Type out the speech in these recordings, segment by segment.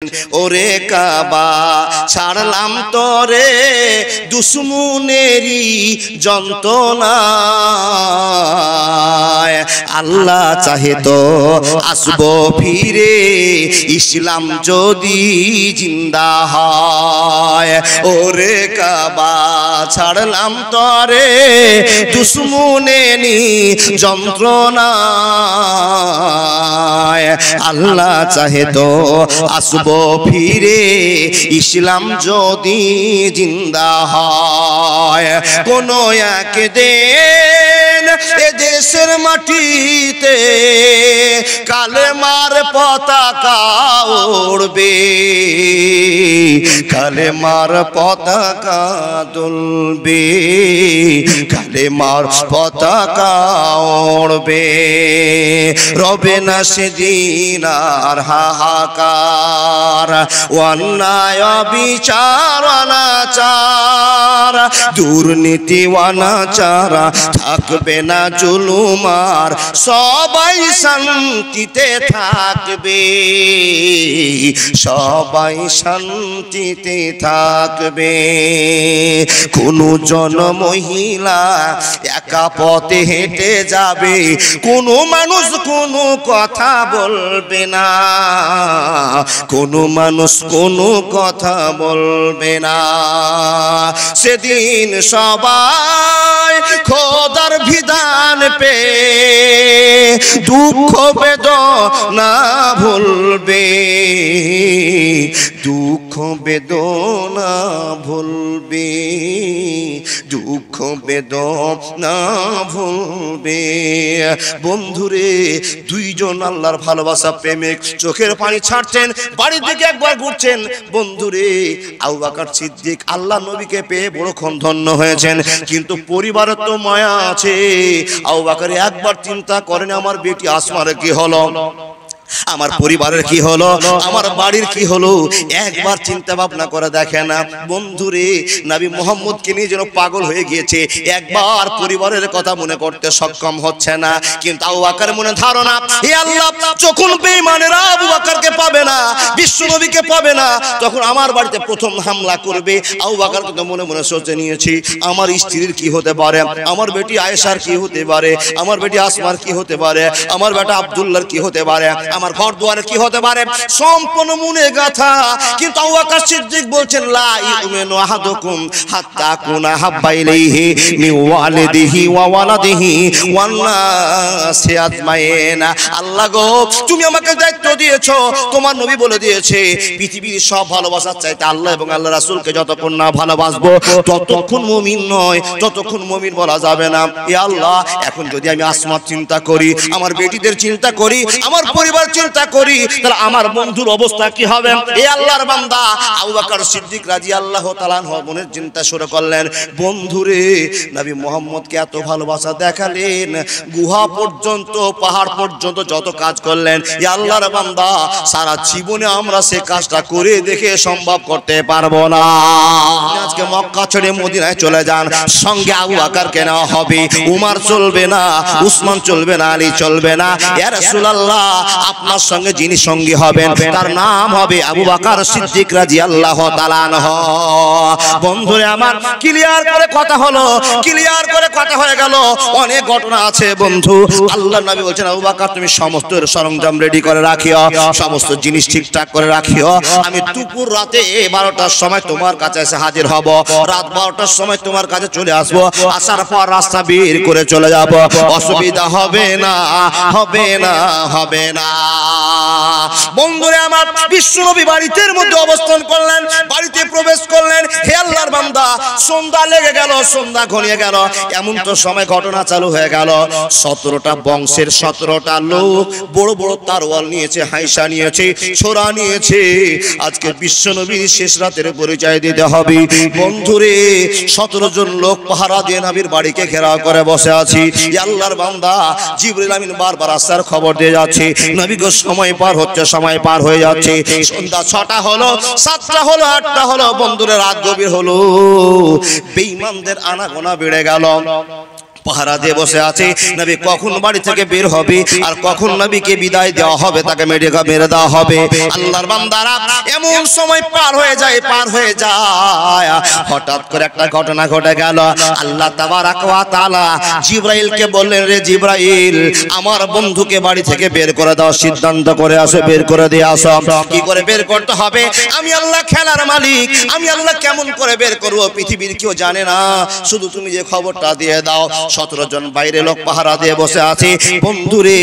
ওরে কাবা ছাড়লাম তোরে দুশ্মনেরই যন্ত্রণায়, আল্লাহ চাহে তো আসবো ফিরে ইসলাম যদি জিন্দা হয়। ওরে কাবা ছাড়লাম তোরে দুশ্মনেরই যন্ত্রণায়, আল্লাহ চাহে তো আসবো ফিরে ইসলাম যদি জিন্দা হয়। কোন একদিন এ দেশের মাটিতে কালেমার পতাকা উড়বে, কালেমার পতাকা দুলবে, কালেমার পতাকা উড়বে, রবে না সেদিন আর হাহাকার, অন্যায় বিচার অনাচার দুর্নীতি অনাচার থাকবে না জুলুমার, সবাই শান্তিতে থাকবে, সবাই শান্তিতে থাকবে। কোন জন মহিলা একা পথে হেঁটে যাবে, কোনো মানুষ কোনো কথা বলবে না, কোনো মানুষ কোনো কথা বলবে না। সেদিন সবাই খোদার বিধান পে দুঃখ বেদনা ভুলবে, দুঃখ বেদনা ভুলবে, দুঃখ বেদনা ভুলবে। বন্ধুরে, দুইজন আল্লাহর ভালোবাসা প্রেমিক চোখের পানি ছাড়ছেন, বাড়ির দিকে একবার ঘুরছেন। বন্ধুরে, আবু বকর সিদ্দিক আল্লাহ নবীকে পেয়ে বড়ক্ষণ ধন্য হয়েছেন, কিন্তু পরিবারের তো মায়া আছে। আবু বকর একবার চিন্তা করেন আমার বেটি আসমার কি হলো, আমার পরিবারের কি হলো, আমার বাড়ির কি হলো, একবার চিন্তা ভাবনা করে দেখে না। বন্ধুরে, নবী মুহাম্মদকে নিয়ে যেন পাগল হয়ে গিয়েছে, একবার পরিবারের কথা মনে করতে সক্ষম হচ্ছে না। কিন্তু আবু বকর মনে ধারণা, হে আল্লাহ, যখন বেঈমানেরা আবু বকরকে পাবে না, বিশ্ব নবীকে পাবে না, তখন আমার বাড়িতে প্রথম হামলা করবে। আবু বকর কিন্তু মনে মনে সোচে নিয়েছি, আমার স্ত্রীর কি হতে পারে, আমার বেটি আয়েশার কি হতে পারে, আমার বেটি আসমার কি হতে পারে, আমার বেটা আব্দুল্লাহর কি হতে পারে, আমার ঘর দুয়ারে কি হতে পারে, সম্পূর্ণ মনে গাথা। কিন্তু আবু বকর সিদ্দিক বলছেন, লা ইউমিনু আহাদুকুম হাত্তা কুনা হাব্বা ইলাইহি মিন ওয়ালিদিহি ওয়া ওয়ালাদিহি ওয়ান নাসি আজমাইন। আল্লাহ গো, তুমি আমাকে দায়িত্ব দিয়েছো, তোমার নবী বলে দিয়েছে, পৃথিবীর সব ভালোবাসার চাইতে আল্লাহ এবং আল্লাহ রাসূলকে যতক্ষণ না ভালোবাসবো ততক্ষণ মুমিন নয়, ততক্ষণ মুমিন বলা যাবে না। এ আল্লাহ, এখন যদি আমি আসমার চিন্তা করি, আমার বেটিদের চিন্তা করি, আমার পরিবার চিন্তা করি, তাহলে আমার বন্ধুর অবস্থা কি হবে? এ আল্লাহর বান্দা আবু বকর সিদ্দিক রাদিয়াল্লাহু তাআলা আনহু মনের চিন্তা শুরু করলেন। বন্ধুরে, নবী মুহাম্মদকে এত ভালোবাসা দেখালেন, গুহা পর্যন্ত পাহাড় পর্যন্ত যত কাজ করলেন। এ আল্লাহর বান্দা, সারা জীবনে আমরা সে কাজটা করে দেখে সম্ভব করতে পারবো না। আজকে মক্কা ছেড়ে মদিনায় চলে যান, সঙ্গে আবু বকরকে নেওয়া হবে, উমর চলবে না, উসমান চলবে না, আলী চলবে না। ইয়া রাসূলুল্লাহ, আপনার সঙ্গে যিনি সঙ্গী হবেন তার নাম হবে আবু বকর সিদ্দিক রাদিয়াল্লাহু তাআলা আনহু। বন্ধুরে আমার, ক্লিয়ার করে কথা হলো, ক্লিয়ার করে কথা হয়ে গেল। অনেক ঘটনা আছে বন্ধু। আল্লাহর নবী বলেন, আবু বকর তুমি সমস্ত সরঞ্জাম রেডি করে রাখিও, সমস্ত জিনিস ঠিকঠাক করে রাখিও, আমি দুপুর রাতে 12টার সময় তোমার কাছে এসে হাজির হব, রাত 12টার সময় তোমার কাছে চলে আসবো, আসার পর রাস্তা বের করে চলে যাব, অসুবিধা হবে না, হবে না, হবে না। বন্ধুরে আমার, বিশ্বনবী বাড়ির মধ্যে অবস্থান করলেন, বাড়িতে প্রবেশ করলেন। হে আল্লাহর বান্দা, সন্ধ্যা লেগে গেল, সন্ধ্যা ঘনিয়ে গেল, এমন তো সময় ঘটনা চালু হয়ে গেল। 17টা বংশের 17টা লোক বড় বড় তারওয়াল নিয়েছে, হাইসা নিয়েছে, ছোরা নিয়েছে। আজকে বিশ্বনবীর শেষ রাতের পরিচয় দিতে হবে। বন্ধুরে, 17 জন লোক পাহারা দিয়ে নবীর বাড়িকে ঘেরাও করে বসে আছি। আল্লাহর বান্দা জিবরিল আমিন বারবার আসার খবর দিয়ে যাচ্ছে, নবী গো সময় পার হচ্ছে, সময় পার হয়ে যাচ্ছে। সন্ধ্যা 6টা হলো, 7টা হলো, 8টা হলো। বন্ধুরে, রাত গভীর হলো, বেঈমানদের আনাগোনা বেড়ে গেল। পাহারা দিয়ে বসে আছে নবী কখন বাড়ি থেকে বের হবে আর কখন নবীকে বিদায় দেওয়া হবে, তাকে মেরে দেওয়া হবে। আল্লাহর বান্দারা এমন সময় পার হয়ে যায় হঠাৎ করে একটা ঘটনা ঘটে গেল। আল্লাহ তাবারাক ওয়া তাআলা জিবরাইলকে বললেন, রে জিবরাইল, আমার বন্ধুকে বাড়ি থেকে বের করে দাও, সিদ্ধান্ত করে আসো, বের করে দিয়ে আসো। কি করে বের করতে হবে? আমি আল্লাহ খেলার মালিক, আমি আল্লাহ কেমন করে বের করবো পৃথিবীর কেউ জানে না, শুধু তুমি যে খবরটা দিয়ে দাও। 17 জন বাইরে লোক পাহারা দিয়ে বসে আছে। বন্ধুরে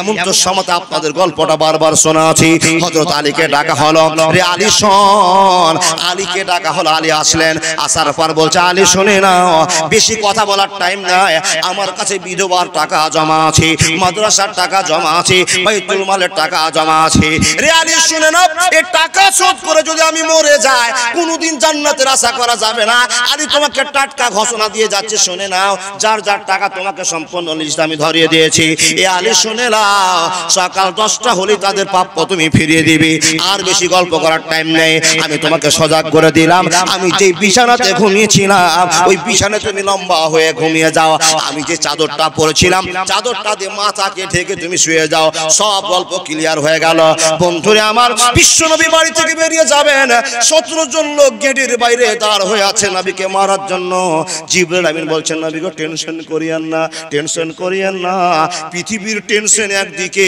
এমন তো সময় আপনাদের গল্পটা বারবার শোনা আছে। হযরত আলীকে ডাকা হলো, রে আলী শোন। আলীকে ডাকা হলো, আলী আসলেন। আসার পর বলছে, আলী শুনে নাও, বেশি কথা বলার টাইম নাই, আমার কাছে বিধবার টাকা জমা আছে, মাদ্রাসার টাকা জমা আছে, বাইতুল মালের টাকা জমা আছে। রে আলী শুনে নাও, এই টাকা শোধ করে যদি আমি মরে যাই কোনোদিন জান্নাতের আশা করা যাবে না। আলী তোমাকে টাটকা ঘোষণা দিয়ে যাচ্ছে, শুনে নাও, যার যার টাকা তোমাকে সম্পূর্ণ লিস্ট আমি ধরিয়ে দিয়েছি। এ আলী শুনে নাও, সকাল 10টা হলে তাদের প্রাপ্য তুমি ফিরিয়ে দিবি। আর বেশি গল্প করার টাইম নেই, আমি তোমাকে সজাগ করে দিলাম। আমি যে বিছানাতে ঘুমিয়েছিলাম ওই বিছানাতে তুমি লম্বা হয়ে ঘুমিয়ে যাও। আমি যে চাদরটা পরেছিলাম চাদরটা দিয়ে মাথাকে ঢেকে তুমি শুয়ে যাও। সব গল্প ক্লিয়ার হয়ে গেল। বন্ধুরে আমার, বিশ্বনবী বাড়ি থেকে বেরিয়ে যাবেন, 17 জন লোক গেটের বাইরে দাঁড় হয়ে আছে নবীকে মারার জন্য। জিবরাইল আমিন বলছেন, নবী গো, টেনশন করিয়েন না, টেনশন করিয়েন না। পৃথিবীর টেনশন একদিকে,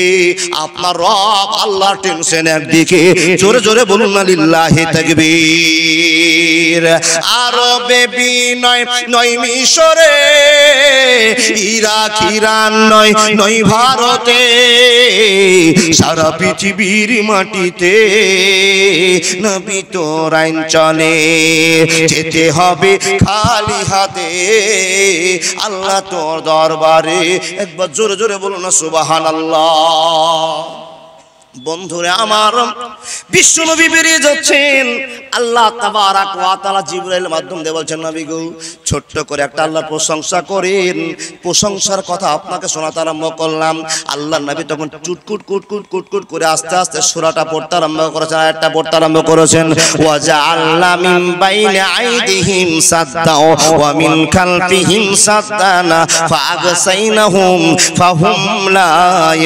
আপনার রব আল্লাহর টেনশন একদিকে। জোরে জোরে বলুন না লিল্লাহি তাকবীর। আরবে বিনয় নয় মিশরে, ইরাক ইরান নয় ভারতে, সারা পৃথিবীর মাটিতে নবী তোর আইন চলে। যেতে হবে খালি হাতে আল্লাহ তোর দরবারে। একবার জোরে জোরে বলুন না সুবহানাল্লাহ। বন্ধুরে আমার, বিশ্বনবী বেরিয়ে যাচ্ছেন। আল্লাহ তাবারাক ওয়া তাআলা জিবরাইল মাধ্যম দিয়ে বলছেন, নবী গো, ছোট্ট করে একটা আল্লাহর প্রশংসা করেন। প্রশংসার কথা আপনাকে শোনাতে আরম্ভ করলাম। আল্লাহ নবী তখন চুটকুট কুটকুট কুটকুট করে আস্তে আস্তে সূরাটা পড়তে আরম্ভ করেছেন, আয়াতটা পড়তে আরম্ভ করেছেন। ওয়া জাআলনা মিন বাইনি আইদিহিম সাদ্দা ওয়া মিন খালফিহিম সাদ্দানা ফাআগসাইনাহুম ফাহুম লা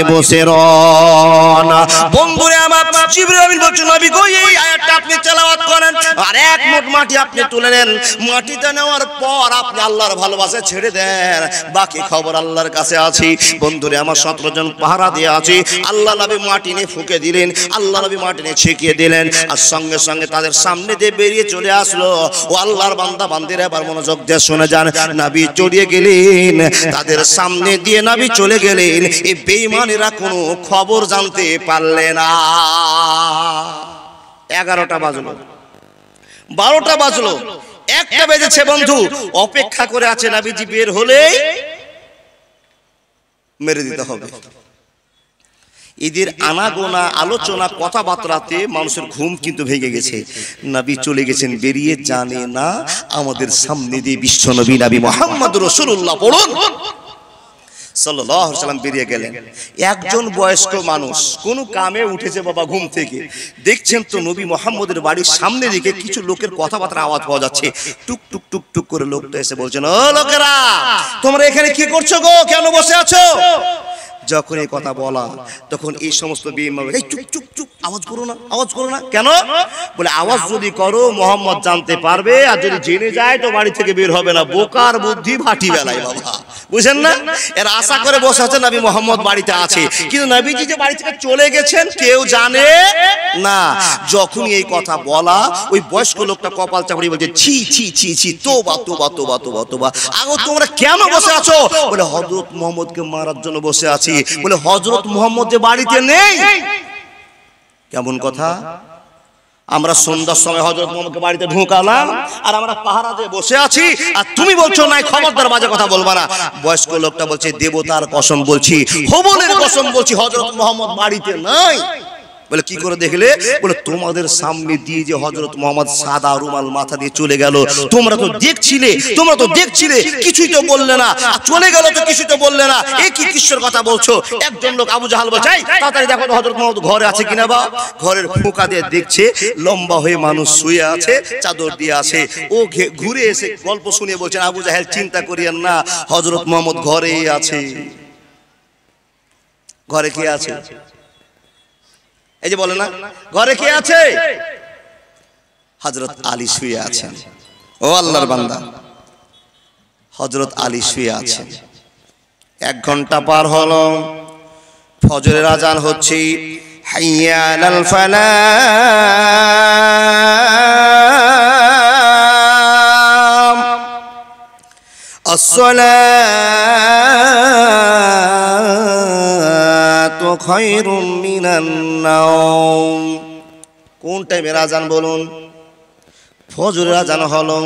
ইবসিরুন। বন্ধুরে আমার, জিবরাইল আমিন বলছেন, নবী গো, এই আয়াতটা আপনি তেলাওয়াত করেন আর এক মুঠ মাটি আপনি তুলে নেন। মাটিতে নেওয়ার পর আপনি আল্লাহর ভালোবাসা ছেড়ে দেন, বাকি খবর আল্লাহর কাছে আছে। বন্ধুরে আমার, 17 জন পাহারা দিয়ে আছে। আল্লাহ নবী মাটি নিয়ে ফুঁকে দিলেন, আল্লাহ নবী মাটি নিয়ে ছিটিয়ে দিলেন, আর সঙ্গে সঙ্গে তাদের সামনে দিয়ে বেরিয়ে চলে আসলো। ও আল্লাহর বান্দা বান্দিরা এবার মনোযোগ দিয়ে শুনে যান। নবী চড়িয়ে গেলেন, তাদের সামনে দিয়ে নবী চলে গেলেন। এই বেঈমানেরা কোনো খবর জানতে পারলে না। 11টা বাজলো, 12টা বাজলো, 1টা বেজেছে। বন্ধু অপেক্ষা করে আছে, নবীজি বের হলেই মেরে দিতে হবে। এদের আনাগোনা আলোচনা কথাবার্তাতে মানুষের ঘুম কিন্তু ভেঙে গেছে। নবী চলে গেছেন বেরিয়ে, জানে না আমাদের সামনে দিয়ে বিশ্বনবী নবী মুহাম্মদুর রাসূলুল্লাহ পড়ুন সাল্লাল্লাহু আলাইহি ওয়াসাল্লাম বেরিয়ে গেলেন। একজন বয়স্ক মানুষ কোন কামে উঠেছে বাবা ঘুম থেকে, দেখছেন তো নবী মুহাম্মদের বাড়ির সামনে দিকে কিছু লোকের কথাবার্তা আওয়াজ পাওয়া যাচ্ছে। টুক টুক টুক টুক করে লোকটা এসে বলছেন, ও লোকেরা, তোমরা এখানে কি করছো গো, কেন বসে আছো? যখন এই কথা বলা তখন এই সমস্ত বেঈমান, এই চুপ চুপ চুপ, আওয়াজ করো না, আওয়াজ করো না। কেন? বলে আওয়াজ যদি করো মোহাম্মদ জানতে পারবে, আর যদি জেনে যায় তো বাড়ি থেকে বের হবে না। বোকার বুদ্ধি ভাটি বেলায় বাবা, বুঝেন না? এর আশা করে বসে আছে নবী মোহাম্মদ বাড়িতে আছে, কিন্তু নবীজি যে বাড়ি থেকে চলে গেছেন কেউ জানে না। যখন এই কথা বলা, ওই বয়স্ক লোকটা কপাল চাপড়িয়ে বলছে, ছি ছি ছি ছি, তোবা তোবা তোবা তোবা তোবা। আগো তোমরা কেন বসে আছো? বলে হযরত মুহাম্মদকে মারার জন্য বসে আছি। বলে হযরত মুহাম্মদ যে বাড়িতে নেই। কেমন কথা? আমরা সন্ধ্যার সময় হযরত মুহাম্মদকে বাড়িতে ঢোকালাম আর আমরা পাহারা দিয়ে বসে আছি, আর তুমি বলছো না, খবরদার বাজে কথা বলবা না। বয়স্ক লোকটা বলছে, দেবতার কসম বলছি, হবলের কসম বলছি, হযরত মুহাম্মদ বাড়িতে নাই। বলে কি করে দেখলে? বলে তোমাদের সামনে দিয়ে যে হযরত মুহাম্মদ সাদা রুমাল মাথা দিয়ে চলে গেল, তোমরা তো দেখছিলে, কিছুই তো বললে না, চলে গেল তো কিছুই তো বললে না, এ কি কিসের কথা বলছো? একজন লোক আবু জাহাল বলছে, এই তাড়াতাড়ি দেখো তো হযরত মুহাম্মদ ঘরে আছে কিনা। বা ঘরের ফোঁকা দিয়ে দেখছে লম্বা হয়ে মানুষ শুয়ে আছে, চাদর দিয়ে আছে। ও ঘুরে এসে গল্প শুনিয়ে বলছেন, আবু জাহেল চিন্তা করিয়েন না, হযরত মুহাম্মদ ঘরেই আছে। ঘরে কে আছে? এই যে বলে না, ঘরে কে আছে? হযরত আলী শুয়ে আছেন। ও আল্লাহর বান্দা, হযরত আলী শুয়ে আছেন। 1 ঘন্টা পার হলো, ফজরের আজান হচ্ছে, হাইয়া আলাল ফালাহ, আসসালাতু খায়রুম মিনান নাওম। কোন টাইমের আজান বলুন? ফজরের আজান হলো।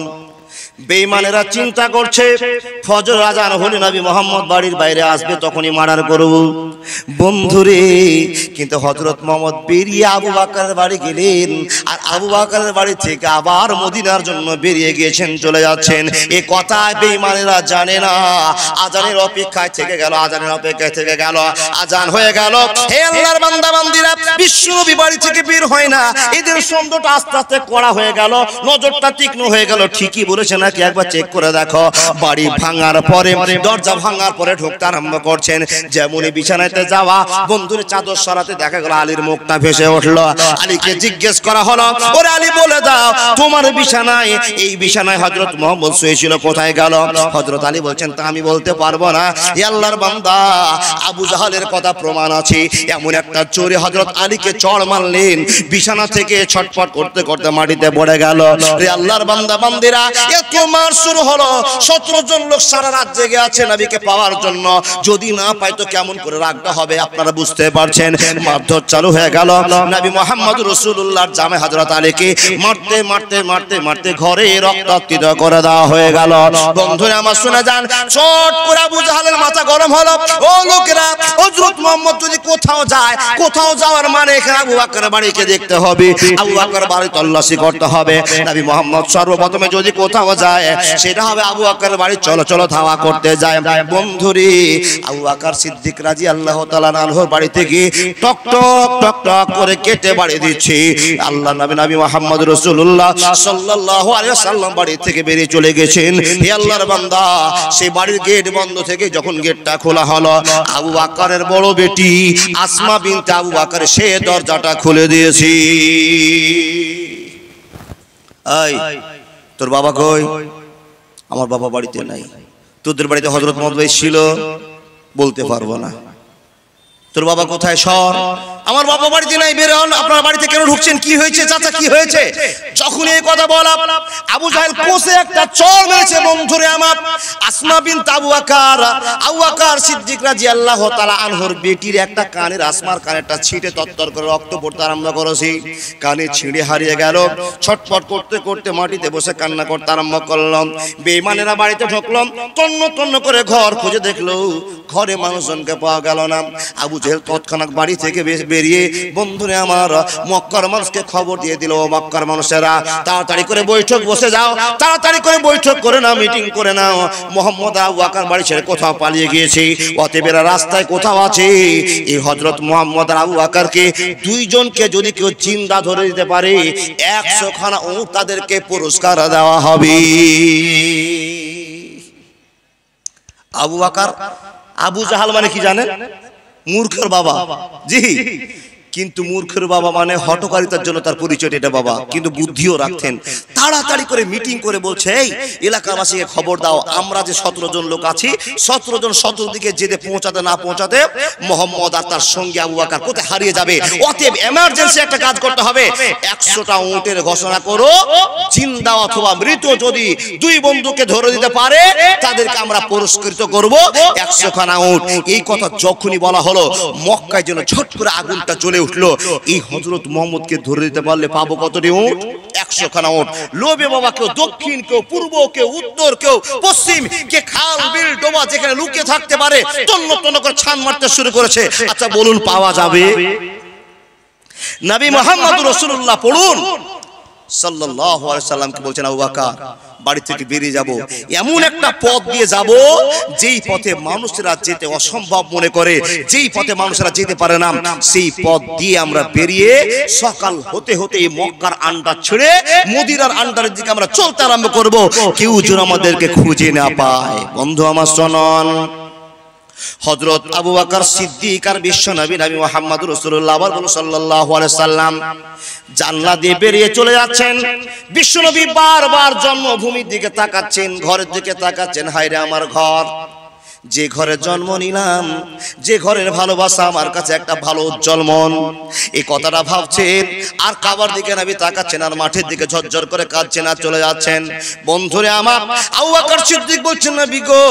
বেঈমানেরা চিন্তা করছে ফজর আজান হলে নবী মুহাম্মদ বাড়ির বাইরে আসবে, তখনই মার্ডার করব। বন্ধুরে, কিন্তু হযরত মুহাম্মদ বেরিয়ে আবু বকরের বাড়ি গেলেন, আর আবু বকরের বাড়ি থেকে আবার মদিনার জন্য বেরিয়ে গিয়েছেন, চলে যাচ্ছেন। এই কথা বেঈমানেরা জানে না। আজানের অপেক্ষায় থেকে গেল, আজান হয়ে গেল। হে আল্লাহর বান্দা বান্দিরা, বিশ্বনবী বাড়ি থেকে বের হয় না। এদের সন্দেহটা আস্তে আস্তে কড়া হয়ে গেল, নজরটা তীক্ষ্ণ হয়ে গেল। ঠিকই বলেছে নাকি একবার চেক করে দেখো। বাড়ি ভাঙার পরে, দরজা ভাঙার পরে ঢুকতে আরম্ভ করছেন। যেমনই বিছানাতে যাওয়া, বন্ধুর চাদর সরাতে দেখা গেল আলীর মুখটা ভেসে উঠলো। আলীকে জিজ্ঞেস করা হলো, ওরে আলী বলে দাও, তোমার বিছানায়, এই বিছানায় হযরত মুহাম্মদ শুয়েছিল, কোথায় গেল? হযরত আলী বলছেন, তা আমি বলতে পারবো না। হে আল্লাহর বান্দা, আবু জাহালের কথা প্রমাণ আছে। এমন একটা চোরে হযরত আলীকে চড় মারলেন, বিছানা থেকে ছটফট করতে করতে মাটিতে পড়ে গেল। রে আল্লাহর বান্দা বান্দিরা, এত মার শুরু হলো। 17 জন লোক সারা রাত জেগে আছে নবীকে পাওয়ার জন্য। যদি না পায় তো কেমন করে রাগটা হবে আপনারা বুঝতে পারছেন। মারধর চালু হয়ে গেল। নবী মুহাম্মদ রাসূলুল্লাহর জামে হযরত আলীকে মারতে মারতে মারতে মারতে ঘরে রক্তাক্ত করে দেওয়া হয়ে গেল। বন্ধুরা আমার শুনে যান, চট করে আবু জাহালের মাথা গরম হলো। ও লোকেরা, হযরত মুহাম্মদ যদি কোথাও যায়, কোথাও যাওয়ার মানে এখানে আবু বকরের বাড়িকে দেখতে হবে, আবু বকরের বাড়ি তল্লাশি করতে হবে। নবী মুহাম্মদ সর্বপ্রথমে যদি কোথাও যায়, সেটা হবে আবু বকরের বাড়ি চলো চলো ধাওয়া করতে যায়। বন্ধুরে, আবু বকর সিদ্দিক রাদিয়াল্লাহু তাআলা আনহুর বাড়ি থেকে টক টক টক টক করে কেটে বাড়ি দিচ্ছে। আল্লাহ নবী মুহাম্মদ রাসূলুল্লাহ সাল্লাল্লাহু আলাইহি ওয়াসাল্লাম বাড়ি থেকে বেরিয়ে চলে গেছেন। হে আল্লাহর বান্দা, সেই বাড়ির গেট বন্ধ থেকে যখন গেটটা খোলা হলো, আবু বকরের বড় বেটি আসমা বিনতে আবু বকর সে দরজাটা খুলে দিয়েছে। এই, তোর বাবা কই? আমার বাবা বাড়িতে নাই। তোদের বাড়িতে হযরত মুহাম্মদ ছিল? বলতে পারবো না। তোর বাবা কোথায়? সর। আমার বাবা বাড়িতে নাই। বের হন। আপনার বাড়িতে কেন ঢুকছেন? কি হয়েছে চাচা, কি হয়েছে? যখন এই কথা বলা, আবু জাহেল কোসে একটা চড় মেরেছে। বন্ধুরে আমার, আসমা বিনত আবু বকর সিদ্দিক রাদিয়াল্লাহু তাআলা আনহুর বেটির একটা কানের, আসমার কানেরটা ছিটে তত্তর করে রক্ত পড়তে আরম্ভ করেছে। কানে ছিঁড়ে হারিয়ে গেল। ছটফট করতে করতে মাটিতে বসে কান্না করতে আরম্ভ করলাম। বেঈমানেরা বাড়িতে ঢুকলাম, তন্ন তন্ন করে ঘর খুঁজে দেখলো, ঘরে মানুষজনকে পাওয়া গেল না। আবু জাহেল তৎক্ষণাৎ বাড়ি থেকে বেরিয়ে বন্ধুরে আমার মক্কার মানুষকে খবর দিয়ে দিল, মক্কার মানুষেরা তাড়াতাড়ি করে বৈঠক বসে যাও, তাড়াতাড়ি করে বৈঠক করে নাও, মিটিং করে নাও। মুহাম্মদ আবু বকর বাড়ি ছেড়ে কোথাও পালিয়ে গিয়েছে, অতএব এরা রাস্তায় কোথাও আছে। এই হযরত মুহাম্মদ আর আবু বকরকে দুইজনকে যদি কেউ জিন্দা ধরে দিতে পারে, 100 খানা উট তাদেরকে পুরস্কার দেওয়া হবে। আবু বকর, আবু জাহাল মানে কি জানেন? মূর্খের বাবা। জি, কিন্তু মূর্খের বাবা মানে হঠকারিতার জন্য তার পরিচয় এটা বাবা, কিন্তু বুদ্ধিও রাখতেন। তাড়াতাড়ি করে মিটিং করে বলছে, এই এলাকাবাসীকে খবর দাও, আমরা যে 17 জন লোক আছি, 17 জন 17 দিকে যেতে পৌঁছাতে না পৌঁছাতে মুহাম্মদ আর তার সঙ্গে আবু বকর কোথায় হারিয়ে যাবে। অতএব এমার্জেন্সি একটা কাজ করতে হবে। 100টা উটের ঘোষণা করো, জিন্দা অথবা মৃত যদি দুই বন্ধুকে ধরে দিতে পারে তাদেরকে আমরা পুরস্কৃত করব 100 খানা উট। এই কথা যখনই বলা হলো, মক্কায় যেন ঝট করে আগুনটা জ্বলে উঠলো। এই হযরত মুহাম্মদকে ধরে দিতে পারলে পাবো কতটি উট? 100 খানা উট। লোভে বাবা কেউ দক্ষিণ, কেউ পূর্ব, কেউ উত্তর, কেউ পশ্চিম, কে খাল বিল ডোবা যেখানে লুকিয়ে থাকতে পারে তন্ন তন্ন করে ছান মারতে শুরু করেছে। আচ্ছা বলুন, পাওয়া যাবে? নবী মুহাম্মদুর রাসূলুল্লাহ পড়ুন সাল্লাল্লাহু আলাইহি সাল্লামকে বলছেন, আবু বকর বাড়ি থেকে বেরিয়ে যাব, এমন একটা পথ দিয়ে যাব যেই পথে মানুষেরা যেতে অসম্ভব মনে করে, যেই পথে মানুষেরা যেতে পারে না, সেই পথ দিয়ে আমরা বেরিয়ে সকাল হতে হতে মক্কার আন্ডার ছেড়ে মদিনার আন্ডারের দিকে আমরা চলতে আরম্ভ করব, কেউ যেন আমাদেরকে খুঁজে না পায়। বন্ধু আমার শুনুন, হযরত আবু বকর সিদ্দিক আর বিশ্বনবী নবী মুহাম্মদুর রাসূলুল্লাহ সাল্লাল্লাহু আলাইহি সাল্লাম জানলা দিয়ে বেরিয়ে চলে যাচ্ছেন। বিশ্বনবী বারবার জন্মভূমির দিকে তাকাচ্ছেন, ঘরের দিকে তাকাচ্ছেন, হায়রে আমার ঘর, যে ঘরে জন্ম নিলাম, যে ঘরের ভালোবাসা আমার কাছে একটা ভালো উজ্জ্বল মন, এই কথাটা ভাবছেন। আর কাবার দিকে নবী তাকাচ্ছেন, আর মাঠের দিকে ঝরঝর করে কাঁদছেন আর চলে যাচ্ছেন। বন্ধুরে আমার, আবু বকর সিদ্দিক বলছেন, নবী গো,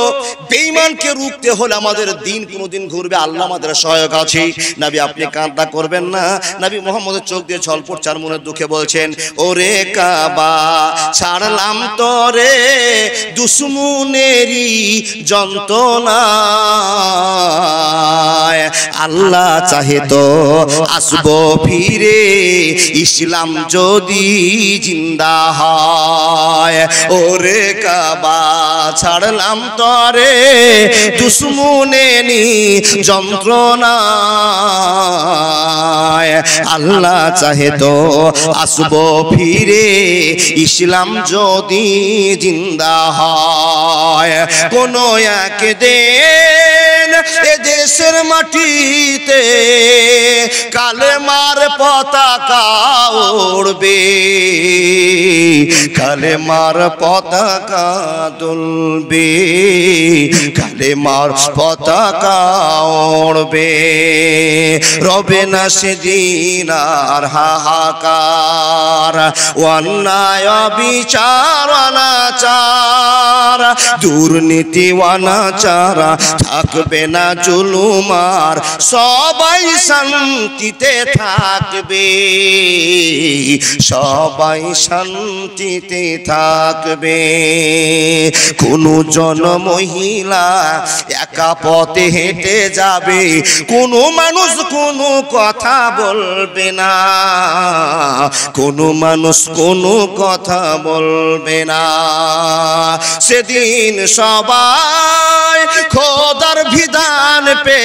বেঈমানকে রুখতে হলে আমাদের দিন কোনদিন ঘুরবে, আল্লাহ আমাদের সহায়ক আছে। নবী আপনি কাঁদা করবেন না। নবী মুহাম্মদের চোখ দিয়ে ছল পড়ছে আর মনের দুঃখে বলছেন, ওরে কাবা ছাড়লাম তোরে দুশমনেরই যন্ত্রণা, আল্লাহ চাহে তো আসবো ফিরে, ইসলাম যদি জিন্দা হয়। ওরে কাবা ছাড়লাম তরে দুশমনেরই যন্ত্রণা, আল্লাহ চাহে তো আসবো ফিরে, ইসলাম যদি জিন্দা হয়। কোন একদিন এ দেশের মাটিতে কালেমার পতাকা উড়বে, কালেমার পতাকা দুলবে, কালেমার পতাকা উড়বে, রবে না সেদিন আর হাহাকার, অন্যায় বিচার অনাচার, দুর্নীতি অনাচার থাকবে না, জুলুমার সবাই শান্তিতে থাকবে, সবাই শান্তিতে থাকবে। কোন জন মহিলা একা পথে হেঁটে যাবে, কোন মানুষ কোনো কথা বলবে না, কোন মানুষ কোনো কথা বলবে না। সেদিন সবাই খোদার বিধান পে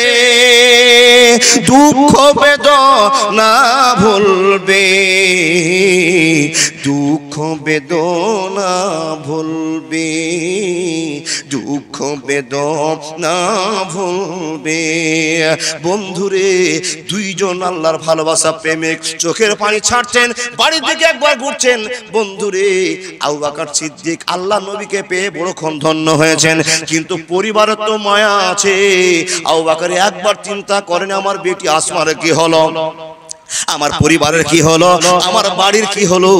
দুঃখ বেদনা ভুলবে, দুঃখ বেদনা ভুলবে, দুঃখ বেদনা ভুলবে। বন্ধুরে, দুইজন আল্লাহর ভালোবাসা প্রেমিক চোখের পানি ছাড়ছেন, বাড়ির দিকে একবার ঘুরছেন। বন্ধুরে, আবু বকর সিদ্দিক আল্লাহ নবীকে পেয়ে বড়ক্ষণ ধন্য হয়েছেন, কিন্তু পরিবারের তো মায়া আছে। আবু বকর একবার চিন্তা করেন, আমার বেটি আসমার কি হলো, আমার পরিবারের কি হলো, আমার বাড়ির কি হলো,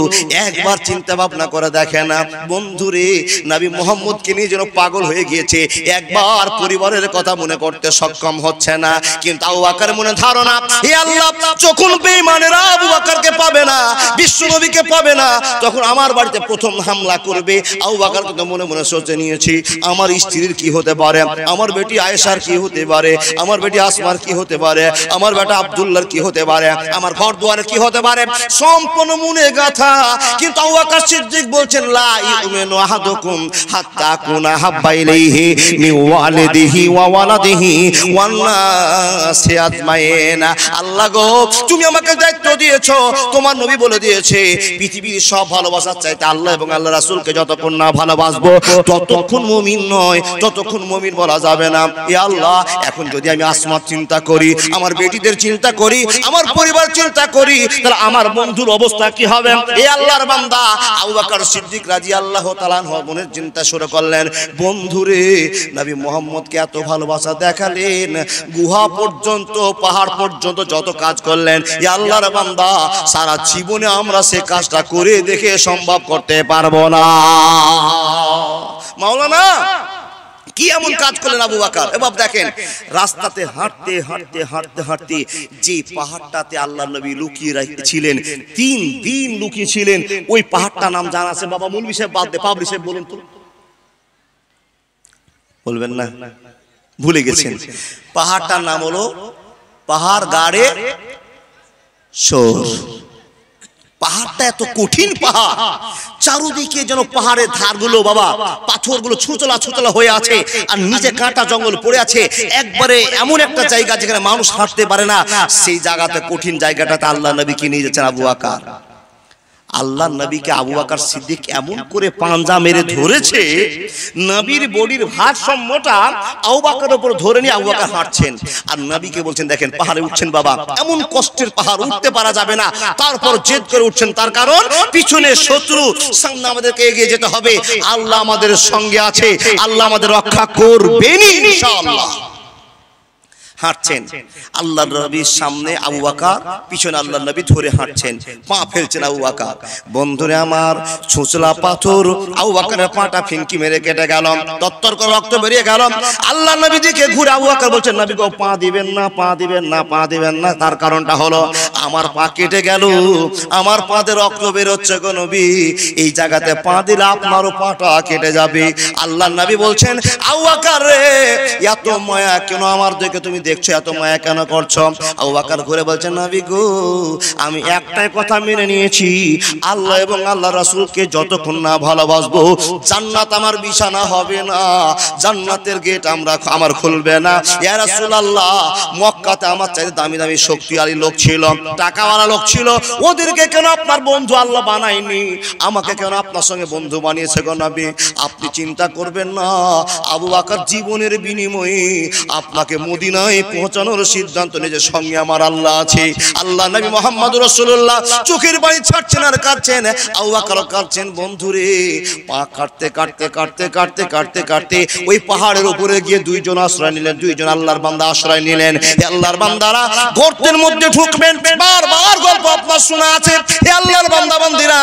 একবার চিন্তা ভাবনা করে দেখে না। বন্ধুরে, নবী মুহাম্মদকে নিয়ে যেন পাগল হয়ে গিয়েছে, একবার পরিবারের কথা মনে করতে সক্ষম হচ্ছে না। কিন্তু আবু বকরের মনে ধারণা, হে আল্লাহ, যখন বেঈমানেরা আবু বকরকে পাবে না, বিশ্ব নবীকে পাবে না, তখন আমার বাড়িতে প্রথম হামলা করবে। আবু বকর কিন্তু মনে মনে সোচে নিয়েছি, আমার স্ত্রীর কি হতে পারে, আমার বেটি আয়েশার কি হতে পারে, আমার বেটি আসমার কি হতে পারে, আমার বেটা আব্দুল্লাহর কি হতে পারে, আমার ঘর দুয়ারে কি হতে পারে, সম্পূর্ণ মনে গাথা। কিন্তু আবু বকর সিদ্দিক বলছেন, লা ইউমিনু আহাদুকুম হাত্তা কুনা হাব্বা ইলাইহি মিন ওয়ালিদিহি ওয়া ওয়ালাদিহি ওয়ান নাসি আজমাইন। আল্লাহ গো, তুমি আমাকে দায়িত্ব দিয়েছো, তোমার নবী বলে দিয়েছে, পৃথিবীর সব ভালোবাসার চাইতে আল্লাহ এবং আল্লাহ রাসূলকে যতক্ষণ না ভালোবাসবো ততক্ষণ মুমিন নয়, ততক্ষণ মুমিন বলা যাবে না। এ আল্লাহ, এখন যদি আমি আসমার চিন্তা করি, আমার বেটিদের চিন্তা করি, আমার পরিবার চিন্তা করি, তাহলে আমার বন্ধুর অবস্থা কি হবে? এ আল্লাহর বান্দা আবু বকর সিদ্দিক রাদিয়াল্লাহু তাআলা আনহু মনের চিন্তা শুরু করলেন। বন্ধুরে, নবী মুহাম্মদকে এত ভালোবাসা দেখালেন, গুহা পর্যন্ত, পাহাড় পর্যন্ত যত কাজ করলেন। এ আল্লাহর বান্দা, সারা জীবনে আমরা সে কাজটা করে দেখে সম্ভব করতে পারবো না। মাওলানা কি এমন কাজ করলেন আবু বকর? এবার দেখেন, রাস্তাতে হাঁটতে হাঁটতে হাঁটতে হাঁটতে যে পাহাড়টাতে আল্লাহ নবী লুকিয়ে ছিলেন, 3 দিন লুকিয়ে ছিলেন, ওই পাহাড়টার নাম জানা আছে? বাবা মৌলভী সাহেব বাদ দে, পাবলি সাহেব বলুন তো। বলবেন না? ভুলে গেছেন। পাহাড়টার নাম হলো পাহাড় গাড়ে সর। পাহাড়টা এত কঠিন পাহাড়, চারদিকে যেন পাহাড়ের ধারগুলো বাবা পাথরগুলো ছুচলা ছুচলা হয়ে আছে, আর নিচে কাঁটা জঙ্গল পড়ে আছে। একবারে এমন একটা জায়গা যেখানে মানুষ হাঁটতে পারে না, সেই জায়গাতে কঠিন জায়গাটাতে আল্লাহ নবীকে নিয়ে যাচ্ছেন আবু বকর। আল্লাহ নবীকে আবু বকর সিদ্দিক এমন করে পাঞ্জা মেরে ধরেছে, নবীর বডির ভারসাম্যটা আবু বকরের উপর ধরে নিয়ে আবু বকর হাঁটছেন, আর নবীকে বলছেন দেখেন পাহাড়ে উঠছেন বাবা, এমন কষ্টের পাহাড় উঠতে পারা যাবে না, তারপর জেদ করে উঠছেন। তার কারণ পিছনে শত্রু, সামনে আমাদেরকে এগিয়ে যেতে হবে। আল্লাহ আমাদের সঙ্গে আছে, আল্লাহ আমাদের রক্ষা করবেন ইনশাআল্লাহ। হাঁটছেন আল্লাহর নবীর সামনে আবু বকর, পিছনে আল্লাহর নবী ধরে হাঁটছেন, পা ফেলছেন আবু বকর। বন্ধুরে আমার, ছুঁচলা পাথর আবু বকরের পাটা ফিনকি মেরে কেটে গেল, তত্তর করে রক্ত বেরিয়ে গেল। আল্লাহর নবী দিকে ঘুরে আবু বকর বলছেন নবী গো পা দিবেন না, পা দিবেন না, পা দিবেন না। তার কারণটা হলো আমার পা কেটে গেল, আমার পাতে রক্ত বের হচ্ছে গো নবী, এই জায়গাতে পা দিলে আপনারও পাটা কেটে যাবে। আল্লাহর নবী বলছেন আবু বকর রে, এত মায়া কেন আমার দিকে তুমি দেখছো, এত মায়া কেন করছো? আবু বকর ঘুরে বলছেন নবী গো আমি একটাই কথা মেনে নিয়েছি, আল্লাহ এবং আল্লাহ রাসূলকে যতক্ষণ না ভালোবাসবো জান্নাত আমার বিছানা হবে না, জান্নাতের গেট আমার খুলবে না। ইয়া রাসূলুল্লাহ, মক্কাতে আমার চাইতে দামি দামি শক্তিশালী লোক ছিল, টাকাওয়ালা লোক ছিল, ওদেরকে কেন আপনার বন্ধু আল্লাহ বানায়নি, আমাকে কেন আপনার সঙ্গে বন্ধু বানিয়েছে গো নবী? আপনি চিন্তা করবেন না, আবু বকর জীবনের বিনিময়ে আপনাকে মদিনায় পৌঁছানোর সিদ্ধান্ত নিয়ে, সঙ্গে আমার আল্লাহ আছে। আল্লাহ নবী মুহাম্মদুর রাসূলুল্লাহ চোখের পানি ছাড়ছেন আর কাঁদছেন, আবু বকর কাঁদছেন। বন্ধুরে, পা কাটতে কাটতে কাটতে কাটতে কাটতে কাটতে ওই পাহাড়ের উপরে গিয়ে দুইজন আশ্রয় নিলেন, দুইজন আল্লাহর বান্দা আশ্রয় নিলেন। আল্লাহর বান্দারা গর্তের মধ্যে ঢুকবেন, বারবার গল্প আপনার শোনা আছে। আল্লাহর বান্দা বান্দিরা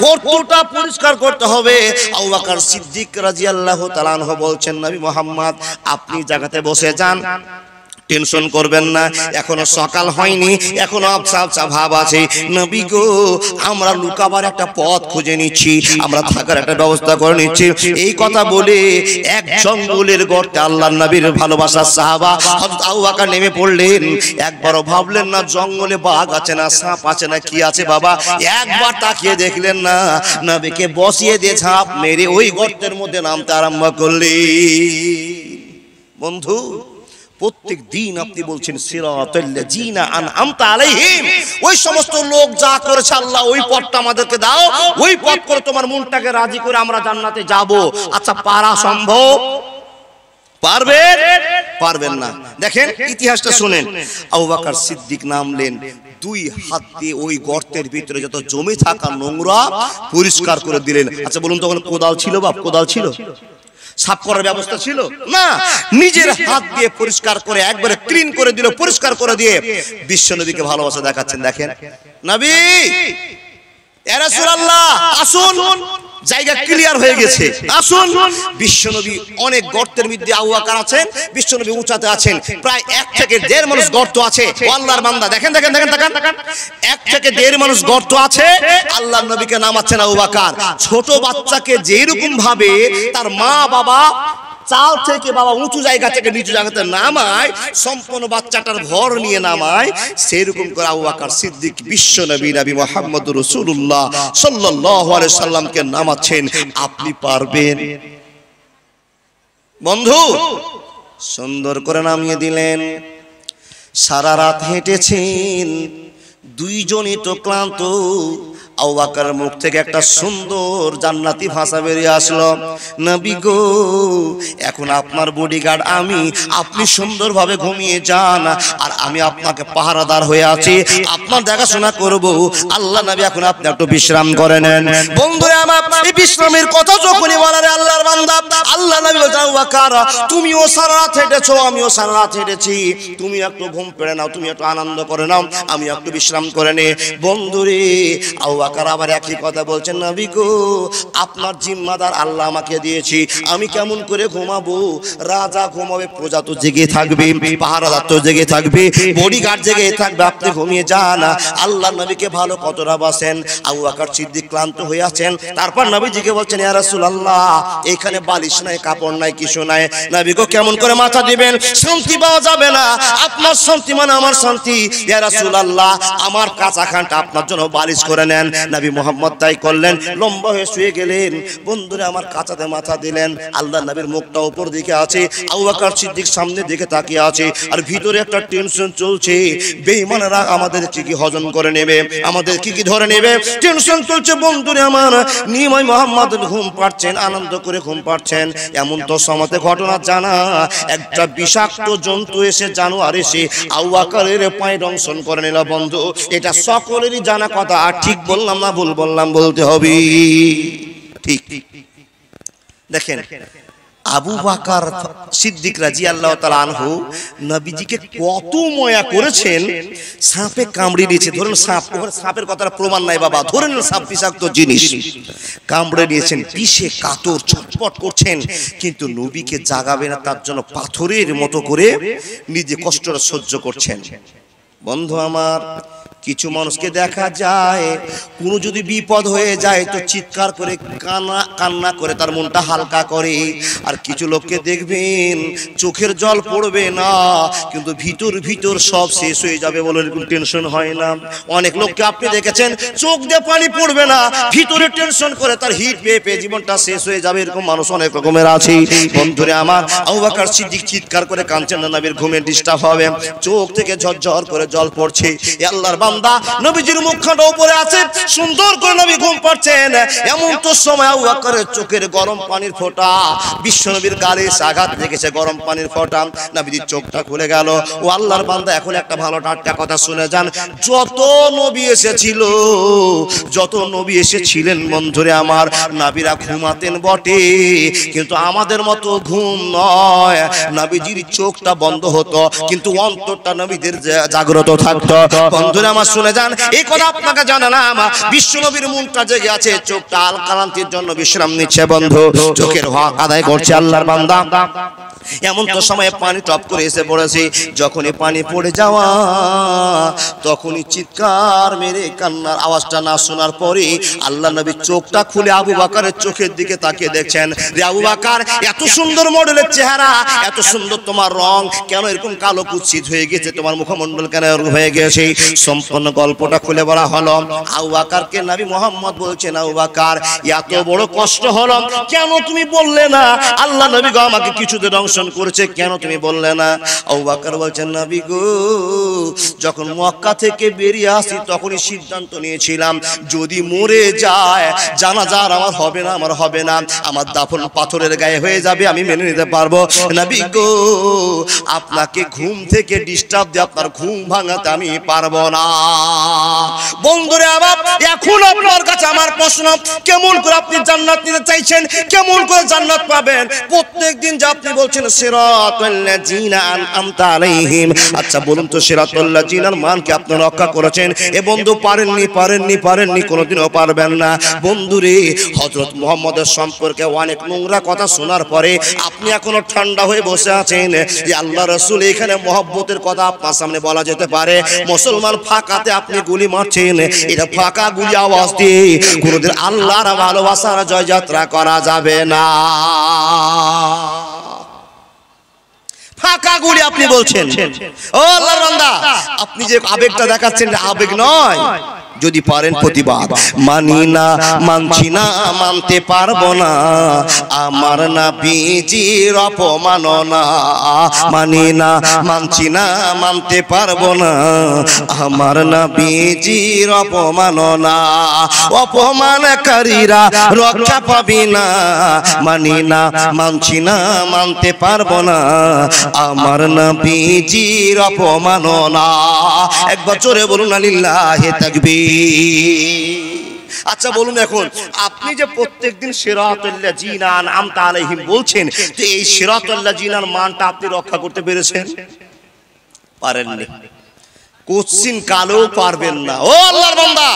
গর্তটা পরিষ্কার করতে হবে। আবু বকর সিদ্দিক রাদিয়াল্লাহু তাআলা আনহু বলছেন নবী মুহাম্মদ আপনি জায়গাতে বসে যান, টেনশন করবেন না, এখনো সকাল হয়নি, এখনো আবসা আবসা ভাব আছে। নবী গো আমরা লুকাবার একটা পথ খুঁজে নিচ্ছি, আমরা থাকার একটা ব্যবস্থা করে নিচ্ছি। এই কথা বলে এক জঙ্গলের গর্তে আল্লাহর নবীর ভালোবাসার সাহাবা হযরত আবু বকর নেমে পড়লেন। একবারও ভাবলেন না জঙ্গলে বাঘ আছে না সাপ আছে না কি আছে বাবা, একবার তাকিয়ে দেখলেন না, নবীকে বসিয়ে দিয়ে ঝাঁপ মেরে ওই গর্তের মধ্যে নামতে আরম্ভ করলেন। বন্ধু, প্রত্যেক দিন আপনি বলছেন সিরাতাল্লাযিনা আনআমতা আলাইহিম, ওই সমস্ত লোক যা করেছে আল্লাহ ওই পথটা আমাদেরকে দাও, ওই পথ করে তোমার মনটাকে রাজি করে আমরা জান্নাতে যাব। আচ্ছা পারা সম্ভব? পারবেন? পারবেন না। দেখেন ইতিহাসটা শুনেন। আবু বকর সিদ্দিক নামলেন, দুই হাত দিয়ে ওই গর্তের ভিতরে যত জমে থাকা নোংরা পরিষ্কার করে দিলেন। আচ্ছা বলুন তখন কোদাল ছিল বাপ? কোদাল ছিল? সাফ করার ব্যবস্থা ছিল না? নিজের হাত দিয়ে পরিষ্কার করে একবারে ক্লিন করে দিল, পরিষ্কার করে দিয়ে বিশ্ব নবীকে ভালোবাসা দেখাচ্ছেন। দেখেন নবী, ইয়া রাসূলুল্লাহ আসুন, জায়গা ক্লিয়ার হয়ে গেছে, আসুন। বিশ্বনবী অনেক গর্তের মধ্যে আবু বকর আছেন, বিশ্বনবী উঁচাতে আছেন, প্রায় 1 থেকে 1.5 মানুষ গর্ত আছে। আল্লাহর বান্দা দেখেন দেখেন দেখেন দেখেন 1 থেকে 1.5 মানুষ গর্ত আছে, আল্লাহর নবীকে নামাচ্ছেন আবু বকর। ছোট বাচ্চাকে যেরকম ভাবে তার মা বাবা চাল থেকে বাবা উঁচু জায়গা থেকে নিচু জায়গাতে নামায়, সম্পূর্ণ বাচ্চাটার ভর নিয়ে নামায়, সেরকম করে আবু বকর সিদ্দিক বিশ্ব নবী নবী মুহাম্মদুর রাসূলুল্লাহ সাল্লাল্লাহু আলাইহি সাল্লামকে নামাচ্ছেন। আপনি পারবেন? বন্ধু সুন্দর করে নামিয়ে দিলেন। সারা রাত হেঁটেছেন, দুইজনই তো ক্লান্ত। আবু বকরের মুখ থেকে একটা সুন্দর জান্নাতি ভাষা বেরিয়ে আসলো, নবী গো এখন আপনার বডিগার্ড আমি, আপনি সুন্দরভাবে ঘুমিয়ে যান, আর আমি আপনাকে পাহারাদার হয়ে আছি, আপনার দেখাশোনা করব। আল্লাহ নবী এখন আপনি একটু বিশ্রাম করে নেন। বন্ধুরা আমার, এই বিশ্রামের কথা যখনই বলা রে আল্লাহর বান্দা, আল্লাহ নবী বলছেন আবু বকর তুমিও সারা রাত হেঁটেছো, আমিও সারা রাত হেঁটেছি, তুমি একটু ঘুম পেড়ে নাও, তুমি একটু আনন্দ করে নাও, আমি একটু বিশ্রাম করে নে। বন্ধুরে আবু বকর আবার একই কথা বলছেন, নবী গো আপনার জিম্মাদার আল্লাহ আমাকে দিয়েছি, আমি কেমন করে ঘুমাবো? রাজা ঘুমাবে, প্রজা তো জেগে থাকবে, পাহারাদার তো জেগে থাকবে, বডিগার্ড জেগে থাকবে, আপনি ঘুমিয়ে যান। আল্লাহ নবীকে ভালো কতটা বাসেন। আবু বকর সিদ্দিক ক্লান্ত হয়ে আছেন, তারপর নবীজিকে বলছেন, ইয়া রাসূলুল্লাহ এখানে বালিশ নাই, কাপড় নাই, কিছু নাই, নবী গো কেমন করে মাথা দিবেন? শান্তি পাওয়া যাবে না, আপনার শান্তি মানে আমার শান্তি। ইয়া রাসূলুল্লাহ আমার কাঁচাখানটা আপনার জন্য বালিশ করে নেন। নবী মুহাম্মদ তাই করলেন, লম্বা হয়ে শুয়ে গেলেন। বন্ধুরা আমার কাঁচাতে মাথা দিলেন, আল্লাহ নবীর মুখটা উপর দিকে আছে, আবু বকর সিদ্দিক সামনে দিকে তাকিয়ে আছে, আর ভিতরে একটা টেনশন চলছে, বেঈমানরা আমাদের কি হজম করে নেবে, আমাদের কি ধরে নেবে, টেনশন চলছে। বন্ধুরা আমার নিমাই মুহাম্মদ ঘুম পাচ্ছেন, আনন্দ করে ঘুম পাচ্ছেন। এমন তো সমাতে ঘটনা জানা, একটা বিষাক্ত জন্তু এসে জানোয়ার এসে আবু বকরের পায়ে দংশন করে নিল। বন্ধু এটা সকলেরই জানা কথা, আর ঠিক বললাম না ভুল বললাম বলতে হবে? ঠিক। দেখেন আবু বকর সিদ্দিক রাদিয়াল্লাহু তাআলা আনহু নবীজিকে কত মায়া করেছেন। সাপে কামড়ে দিয়েছে, ধরেন সাপ, সাপের কথার প্রমাণ নাই বাবা, ধরেন সাপ বিষাক্ত জিনিস, কামড়ে দিয়েছেন, বিষে কাতর ছটফট করছেন, কিন্তু নবীকে জাগাবে না তার জন্য পাথরের মতো করে নিজে কষ্টটা সহ্য করছেন। বন্ধু আমার কিছু মানুষকে দেখা যায়, কোনো যদি বিপদ হয়ে যায় তো চিৎকার করে কান্না করে তার মনটা হালকা করে। আর কিছু লোককে দেখবেন চোখের জল পড়বে না, কিন্তু ভিতর ভিতর সব শেষ হয়ে যাবে বলে টেনশন হয় না। অনেক লোককে আপনি দেখেছেন চোখ দিয়ে পানি পড়বে না, ভিতরে টেনশন করে তার হিট পেয়ে পেয়ে জীবনটা শেষ হয়ে যাবে, এরকম মানুষ অনেক রকমের আছে। বন্ধুরে আমার আবু বকর সিদ্দিক চিৎকার করে কাঁদছেন, নবীর ঘুমে ডিস্টার্ব হবে, চোখ থেকে ঝরঝর করে জল পড়ছে। আল্লাহর বান্দা নবীজির মুখখানা উপরে আছে, সুন্দর করে নবী ঘুম পাচ্ছেন। এমন তো সময় আবু বকরের চোখের গরম পানির ফোঁটা বিশ্ব নবীর গালে আঘাত লেগেছে, গরম পানির ফোঁটা, নবীজির চোখটা খুলে গেল। ও আল্লাহর বান্দা এখন একটা ভালো টাটকা কথা শুনে যান, যত নবী এসেছিল, যত নবী এসেছিলেন বন্ধুরে আমার, নবীরা ঘুমাতেন বটে, কিন্তু আমাদের মতো ঘুম নয়। নবীজির চোখটা বন্ধ হতো, কিন্তু অন্তরটা নবীদের জাগ্রত থাকতো। বন্ধুরা আমার শুনে যান, এই কথা আপনাকে জানালাম, বিশ্ব নবীর মনটা জেগে আছে, চোখটা আল কালান্তির জন্য বিশ্রাম নিচ্ছে। বন্ধু চোখের হক আদায় করছে আল্লাহর বান্দা। এমন তো সময়ে পানি টপ করে এসে পড়েছে, যখনই পানি পড়ে যাওয়া তখনই চিৎকার মেরে কান্নার আওয়াজটা না শোনার পরে আল্লাহ নবী চোখটা খুলে আবু বকরের চোখের দিকে তাকিয়ে দেখছেন, রে আবু বকর এত সুন্দর মডেলের চেহারা, এত সুন্দর তোমার রং, কেন এরকম কালো কুৎসিত হয়ে গেছে, তোমার মুখমণ্ডল কেন এরকম হয়ে গেছে? সম্পূর্ণ গল্পটা খুলে বলা হলো। আবু বকরকে নবী মুহাম্মদ বলছেন, আবু বকর এত বড় কষ্ট হলো, কেন তুমি বললে না? আল্লাহ নবী গো আমাকে কিছুতে দংশন করেছে, কেন তুমি বললে না? আবু বকর বলছেন, নবী গো যখন মক্কা থেকে বেরিয়ে আসি তখনই সিদ্ধান্ত নিয়েছিলাম, যদি মরে যায় জানাজার আমার হবে না, আমার হবে না, আমার দাফন পাথরের গায়ে হয়ে যাবে, আমি মেনে নিতে পারবো। নবী গো আপনাকে ঘুম থেকে ডিস্টার্ব দিয়ে আপনার ঘুম ভাঙাতে আমি পারবো না। বন্ধুরে আবার এখন আপনার কাছে আমার প্রশ্ন, কেমন করে আপনি জান্নাত নিতে চাইছেন, কেমন করে জান্নাত পাবেন? প্রত্যেকদিন যে আপনি বলছেন সিরাতাল লাযিনা আনআমতা আলাইহিম, আচ্ছা বলুন তো সিরাতাল লাযিনার মান কি আপনি রক্ষা করেছেন? এ বন্ধু পারেননি, কোনোদিনও পারবেন না। বন্ধুরে হযরত মুহাম্মদের সম্পর্কে অনেক নোংরা কথা শোনার পরে আপনি এখনো ঠান্ডা হয়ে বসে আছেন। যে আল্লাহ রাসূল এখানে মহব্বতের কথা আপনার সামনে বলা যেতে পারে, মুসলমান ফাঁকাতে আপনি গুলি মারছেন, এটা ফাঁকা গুলি আওয়াজ দিয়ে কোনোদিন আল্লাহর ভালোবাসার জয়যাত্রা করা যাবে না। ফাঁকা গুলি আপনি বলছেন, ও আল্লাহর বান্দা আপনি যে আবেগটা দেখাচ্ছেন আবেগ নয়। যদি পারেন প্রতিবাদ, মানি না, মানছি না, মানতে পারবো না, আমার নবীজির অপমাননা, মানি না, মানছি না, মানতে পারবো না, আমার নবীজির অপমাননা, অপমানকারীরা রক্ষা পাবি না, মানি না, মানছি না, মানতে পারবো না, আমার নবীজির অপমাননা। একবার জোরে বলুন লিল্লাহি তাকবীর। আচ্ছা বলুন এখন আপনি যে প্রত্যেকদিন সিরাতাল লাযিনা আনআমতা আলাইহিম বলছেন, তো এই সিরাতাল লাযিনার মানটা আপনি রক্ষা করতে পেরেছেন? পারেননি। কোশ্চিন কালেও পারবেন না। ও আল্লাহর বান্দা,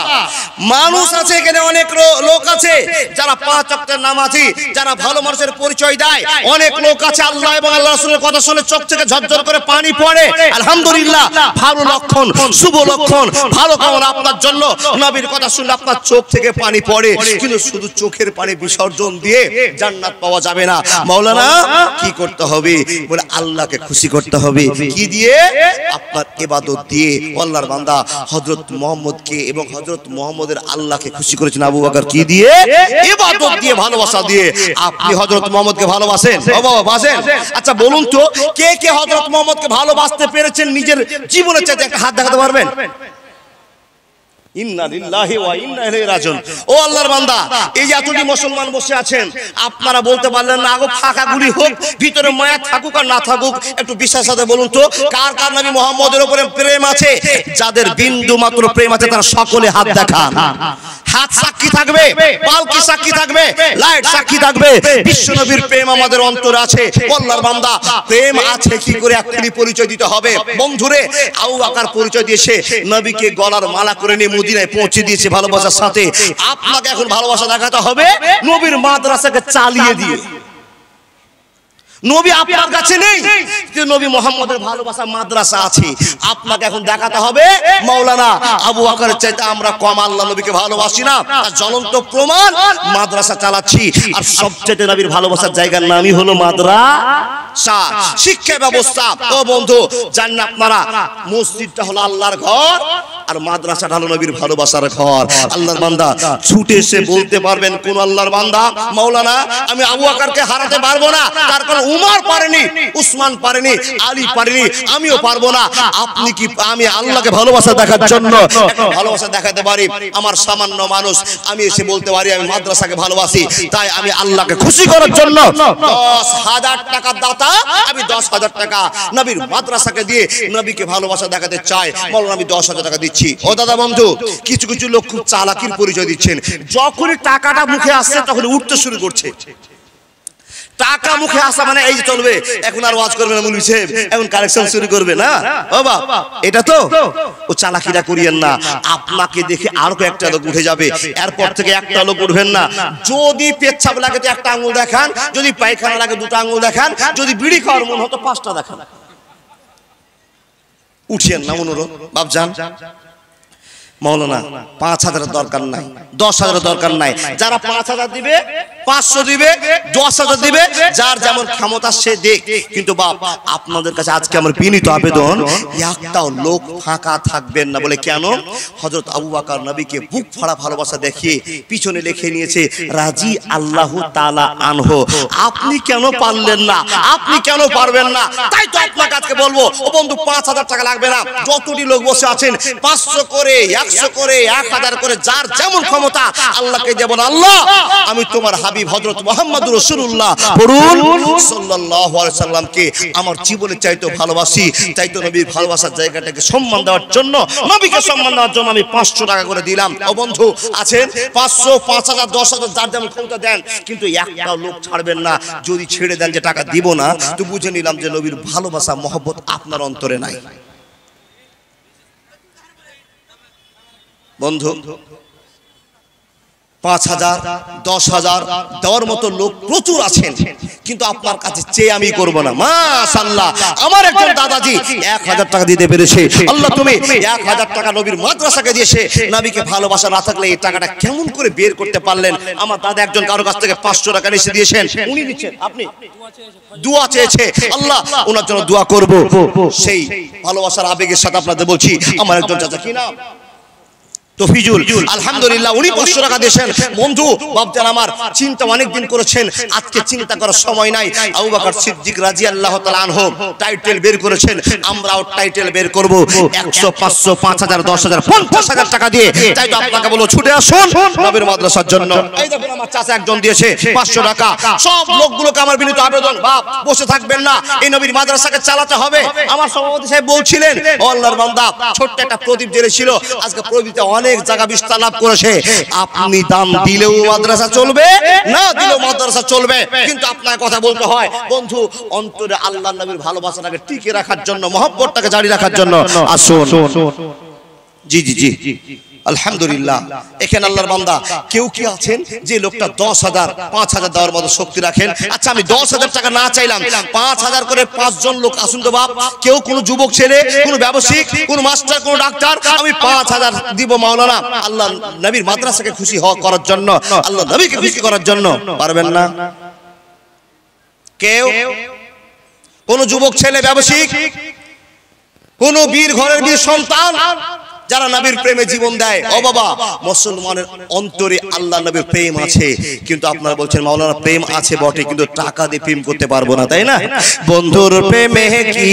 মানুষ আছে এখানে, অনেক লোক আছে যারা 5 ওয়াক্তের নামাজি, যারা ভালো মানুষের পরিচয় দেয়। অনেক লোক আছে আল্লাহ এবং আল্লাহ রাসূলের কথা শুনে চোখ থেকে ঝরঝর করে পানি পড়ে। আলহামদুলিল্লাহ, ভালো লক্ষণ, শুভ লক্ষণ, ভালো কামনা আপনার জন্য। নবীর কথা শুনলে আপনার চোখ থেকে পানি পড়ে, কিন্তু শুধু চোখের পানি বিসর্জন দিয়ে জান্নাত পাওয়া যাবে না। মাওলানা কি করতে হবে? বলে আল্লাহকে খুশি করতে হবে। কি দিয়ে? আপনার ইবাদত দিয়ে। আল্লাহর বান্দা হযরত মুহাম্মদকে এবং হযরত মুহাম্মদের আল্লাহকে খুশি করেছেন আবু বকর কি দিয়ে? ইবাদত দিয়ে, ভালোবাসা দিয়ে। আপনি হযরত মুহাম্মদকে ভালোবাসেন? ও বাবা, বাসেন? আচ্ছা বলুন তো, কে কে হযরত মুহাম্মদকে ভালোবাসতে পেরেছেন নিজের জীবনের চাইতে? একটা হাত দেখাতে পারবেন? ইন্না লিল্লাহি ওয়া ইন্না ইলাইহি রাজিউন। ও আল্লাহর বান্দা, এই যে এতটি মুসলমান বসে আছেন, আপনারা বলতে পারলেন না আগো ফাঁকা গুলি হোক, ভিতরে মায়া থাকুক আর না থাকুক, একটু বিশ্বাসের সাথে বলুন তো, কার কার নবী মুহাম্মদের উপরে প্রেম আছে? যাদের বিন্দু মাত্র প্রেম আছে তারা সকলে হাত দেখান। হাত সাক্ষী থাকবে, পালকি সাক্ষী থাকবে, লাইট সাক্ষী থাকবে, বিশ্ব নবীর প্রেম আমাদের অন্তরে আছে। আল্লাহর বান্দা, প্রেম আছে কি করে এখনই পরিচয় দিতে হবে। বন্ধুরে, আবু বকর পরিচয় দিয়েছে, নবীকে গলার মালা করে নিয়ে মদিনায় পৌঁছে দিয়েছে ভালোবাসার সাথে। আপনাকে এখন ভালোবাসা দেখাতে হবে নবীর মাদ্রাসাকে চালিয়ে দিয়ে। নবী আপনার কাছে নেই, কিন্তু নবী মুহাম্মদের ভালোবাসা মাদ্রাসা আছে। আপনাকে এখন দেখাতে হবে মাওলানা আবু বকরের চাইতে আমরা কম আল্লাহ নবীকে ভালোবাসি না। তার জ্বলন্ত প্রমাণ মাদ্রাসা চালাচ্ছি। আর সবচেয়ে নবীর ভালোবাসার জায়গার নামই হলো মাদ্রাসা, শিক্ষা ব্যবস্থা। ও বন্ধু, জানেন আপনারা মসজিদটা হলো আল্লাহর ঘর আর মাদ্রাসাটা হলো নবীর ভালোবাসার ঘর। আল্লাহর বান্দা ছুটে এসে বলতে পারবেন কোন আল্লাহর বান্দা, মাওলানা আমি আবু বকরকে হারাতে পারবো না, তার কারণ উমর পারেনি, উসমান পারেনি, আলী পারেনি, আমিও পারবো না। আপনি কি আমি আল্লাহকে ভালোবাসা দেখার জন্য ভালোবাসা দেখাতে পারি? আমার সামান্য মানুষ, আমি এসে বলতে পারি আমি মাদ্রাসাকে ভালোবাসি, তাই আমি আল্লাহকে খুশি করার জন্য 10,000 টাকা দাতা, আমি 10,000 টাকা নবীর মাদ্রাসাকে দিয়ে নবীকে ভালোবাসা দেখাতে চাই। মাওলানা আমি 10,000 টাকা দিচ্ছি। ও দাদা বন্ধু, কিছু কিছু লোক খুব চালাকির পরিচয় দিচ্ছেন। যখনই টাকাটা মুখে আসছে তখন উঠতে শুরু করছে। টাকা মুখে আসা মানে এই যে চলবে, এখন আর ওয়াজ করবে না মৌলভী সাহেব, এখন কালেকশন শুরু করবে না। ও বাবা, এটা তো ও চালাকিটা করিয়েন না। আপনাকে দেখে আরো একটা লোক উঠে যাবে, এরপর থেকে একটা লোক উঠবেন না। যদি পেচ্ছাপ লাগে তো একটা আঙুল দেখান, যদি পায়খানা লাগে 2টা আঙুল দেখান, যদি বিড়ি খাওয়ার মন হতো 5টা দেখান। উঠিয়েন না অনুরোধ বাপজান। মাওলানা 5,000 দরকার নাই, 10,000 দরকার নাই। যারা 5,000 দিবে, 500 দিবে, 10,000 দিবে, যার যেমন ক্ষমতা সে দেখ। কিন্তু বাপ, আপনাদের কাছে আজকে আমার বিনীত আবেদন, একটাও লোক ফাঁকা থাকবেন না। বলে কেন? হযরত আবু বকর নবীকে বুক ফাড়া ভালোবাসা দেখিয়ে পিছনে লিখে নিয়েছে রাজি আল্লাহু তাআলা আনহু। আপনি কেন পারলেন না? আপনি কেন পারবেন না? তাই তো আপনাকে আজকে বলবো, ও বন্ধু 5,000 টাকা লাগবে না। যতটি লোক বসে আছেন 500 করে, 100 করে, 1000 করে, যার যেমন ক্ষমতা আল্লাহকে যেমন, আল্লাহ আমি তোমার হাবিব হযরত মুহাম্মদুর রাসূলুল্লাহ সাল্লাল্লাহু আলাইহি সাল্লামকে আমার জীবনের চাইতে ভালোবাসি। তাই তো নবীর ভালোবাসার জায়গাটাকে সম্মান দেওয়ার জন্য, নবীকে সম্মান দেওয়ার জন্য আমি 500 টাকা করে দিলাম। ও বন্ধু আছেন 500, 5,000, 10,000, যার যেমন ক্ষমতা দেন, কিন্তু একটা লোক ছাড়বেন না। যদি ছেড়ে দেন যে টাকা দিব না, তো বুঝে নিলাম যে নবীর ভালোবাসা মহব্বত আপনার অন্তরে নাই। বন্ধু 5,000, 10,000 দেওয়ার মতো লোক প্রচুর আছেন, কিন্তু আপনার কাছে চেয়ে আমি করব না। মাশাআল্লাহ, আমার একজন দাদাজি 1,000 টাকা দিতে পেরেছে। আল্লাহ তুমি 1,000 টাকা নবীর মাদ্রাসাকে দিয়েছে। নবীকে ভালোবাসা না থাকলে এই টাকাটা কেমন করে বের করতে পারলেন? আমার দাদা একজন কারো কাছ থেকে 500 টাকা নিয়ে দিয়েছেন, উনি দিচ্ছেন, আপনি দোয়া চেয়েছে। আল্লাহ ওনার জন্য দোয়া করব। সেই ভালোবাসার আবেগের সাথে আপনাদের বলছি, আমার একজন চাচা, কি নাম? তফিজুল, আলহামদুলিল্লাহ উনি 500 টাকা দিয়েছেন। বন্ধু বাপজান আমার চিন্তা অনেকদিন করেছেন, আজকে চিন্তা করার সময় নাই। আবু বকর সিদ্দিক রাদিয়াল্লাহু তাআলা আনহু টাইটেল বের করেছেন, আমরাও টাইটেল বের করব 100, 500, 5,000, 10,000, 50,000 টাকা দিয়ে। তাই তো আপনাকে বলবো ছুটে আসুন নবীর মাদ্রাসার জন্য। এই দেখুন আমার চাচা একজন দিয়েছে 500 টাকা। সব লোকগুলোকে আমার বিনীত আবেদন, বাপ বসে থাকবেন না, এই নবীর মাদ্রাসাকে চালাতে হবে। আমার সভাপতি সাহেব বলছিলেন, ও আল্লাহর বান্দা ছোট্ট একটা প্রদীপ জ্বেলেছিল, আজকে প্রদীপটা অনেক জায়গা বিস্তার লাভ করেছে। আপনি দান দিলেও মাদ্রাসা চলবে, না দিলেও মাদ্রাসা চলবে, কিন্তু আপনার কথা বলতে হয় বন্ধু অন্তরে আল্লাহর নবীর ভালোবাসাটাকে টিকে রাখার জন্য, মহব্বতটাকে জারি রাখার জন্য আসুন। জি জি জি আলহামদুলিল্লাহ। এখানে আল্লাহর বান্দা কেউ কি আছেন যে লোকটা 10,000 5,000 দেওয়ার মতো শক্তি রাখেন? আচ্ছা আমি 10,000 টাকা না চাইলাম, 5,000 করে 5 জন লোক আসুন তো বাপ। কেউ কোনো যুবক ছেলে, কোনো ব্যবসায়িক, কোনো মাস্টার, কোনো ডাক্তার, আমি 5,000 দিব মাওলানা আল্লাহ নবীর মাদ্রাসাকে খুশি করার জন্য, আল্লাহ নবীকে খুশি করার জন্য। পারবেন না? কেউ কোনো যুবক ছেলে, ব্যবসায়িক, কোন বীর ঘরের বীর সন্তান যারা নবীর প্রেমে জীবন দেয়, ও বাবা মুসলমানের অন্তরে আল্লাহ নবীর প্রেম আছে, কিন্তু আপনারা বলছেন মাওলানা প্রেম আছে বটে কিন্তু টাকা দিয়ে প্রেম করতে পারবো না, তাই না? বন্ধুর প্রেমে কি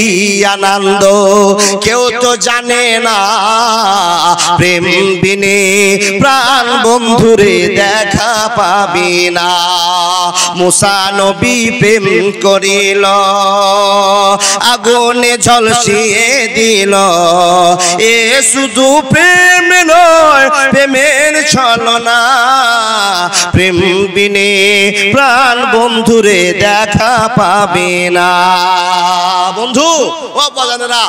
আনন্দ কেউ তো জানে না, প্রেম বিনে প্রাণ বন্ধুরে দেখা পাবি না। মুসা নবী প্রেম করিল, আগুনে ঝলসিয়ে দিল, এ শুধু প্রেম নয় প্রেমের ছলনা, প্রেম বিনে প্রাণ বন্ধুরে দেখা পাবে না। বন্ধু ও বাজানেরা,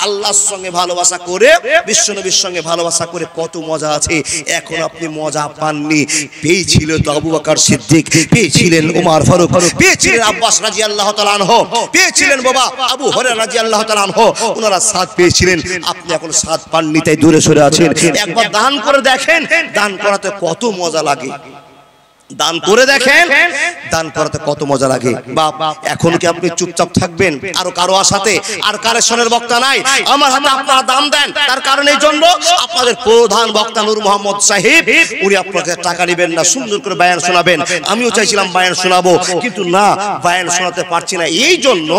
আল্লাহর সঙ্গে ভালোবাসা করে, বিশ্বনবীর সঙ্গে ভালোবাসা করে কত মজা আছে। এখন আপনি মজা পাননি। পেয়েছিল তো আবু বকর সিদ্দিক, পেয়েছিলেন ওমর ফারুক, পেয়েছিলেন আব্বাস রাদিয়াল্লাহু তাআলা আনহু, পেয়েছিলেন বাবা আবু হুরায়রা রাদিয়াল্লাহু তাআলা আনহু। ওনারা সাথ পেয়েছিলেন, আপনি এখন সাথ পাননি তাই দূরে সরে আছেন। একবার দান করে দেখেন, দান করাতে কত মজা লাগে। দান করে দেখেন, দান করাতে কত মজা লাগে। বাপ এখন কি আপনি চুপচাপ থাকবেন? আর কারো আশাতে আর কালেকশনের বক্তা নাই, আমার হাতে আপনারা দাম দেন। তার কারণ এই জন্য আপনাদের প্রধান বক্তা নূর মোহাম্মদ সাহেব, উনি আপনাকে টাকা নেবেন না, সুন্দর করে বয়ান শোনাবেন। আমিও চাইছিলাম বয়ান শোনাবো, কিন্তু না বয়ান শোনাতে পারছি না। এই জন্য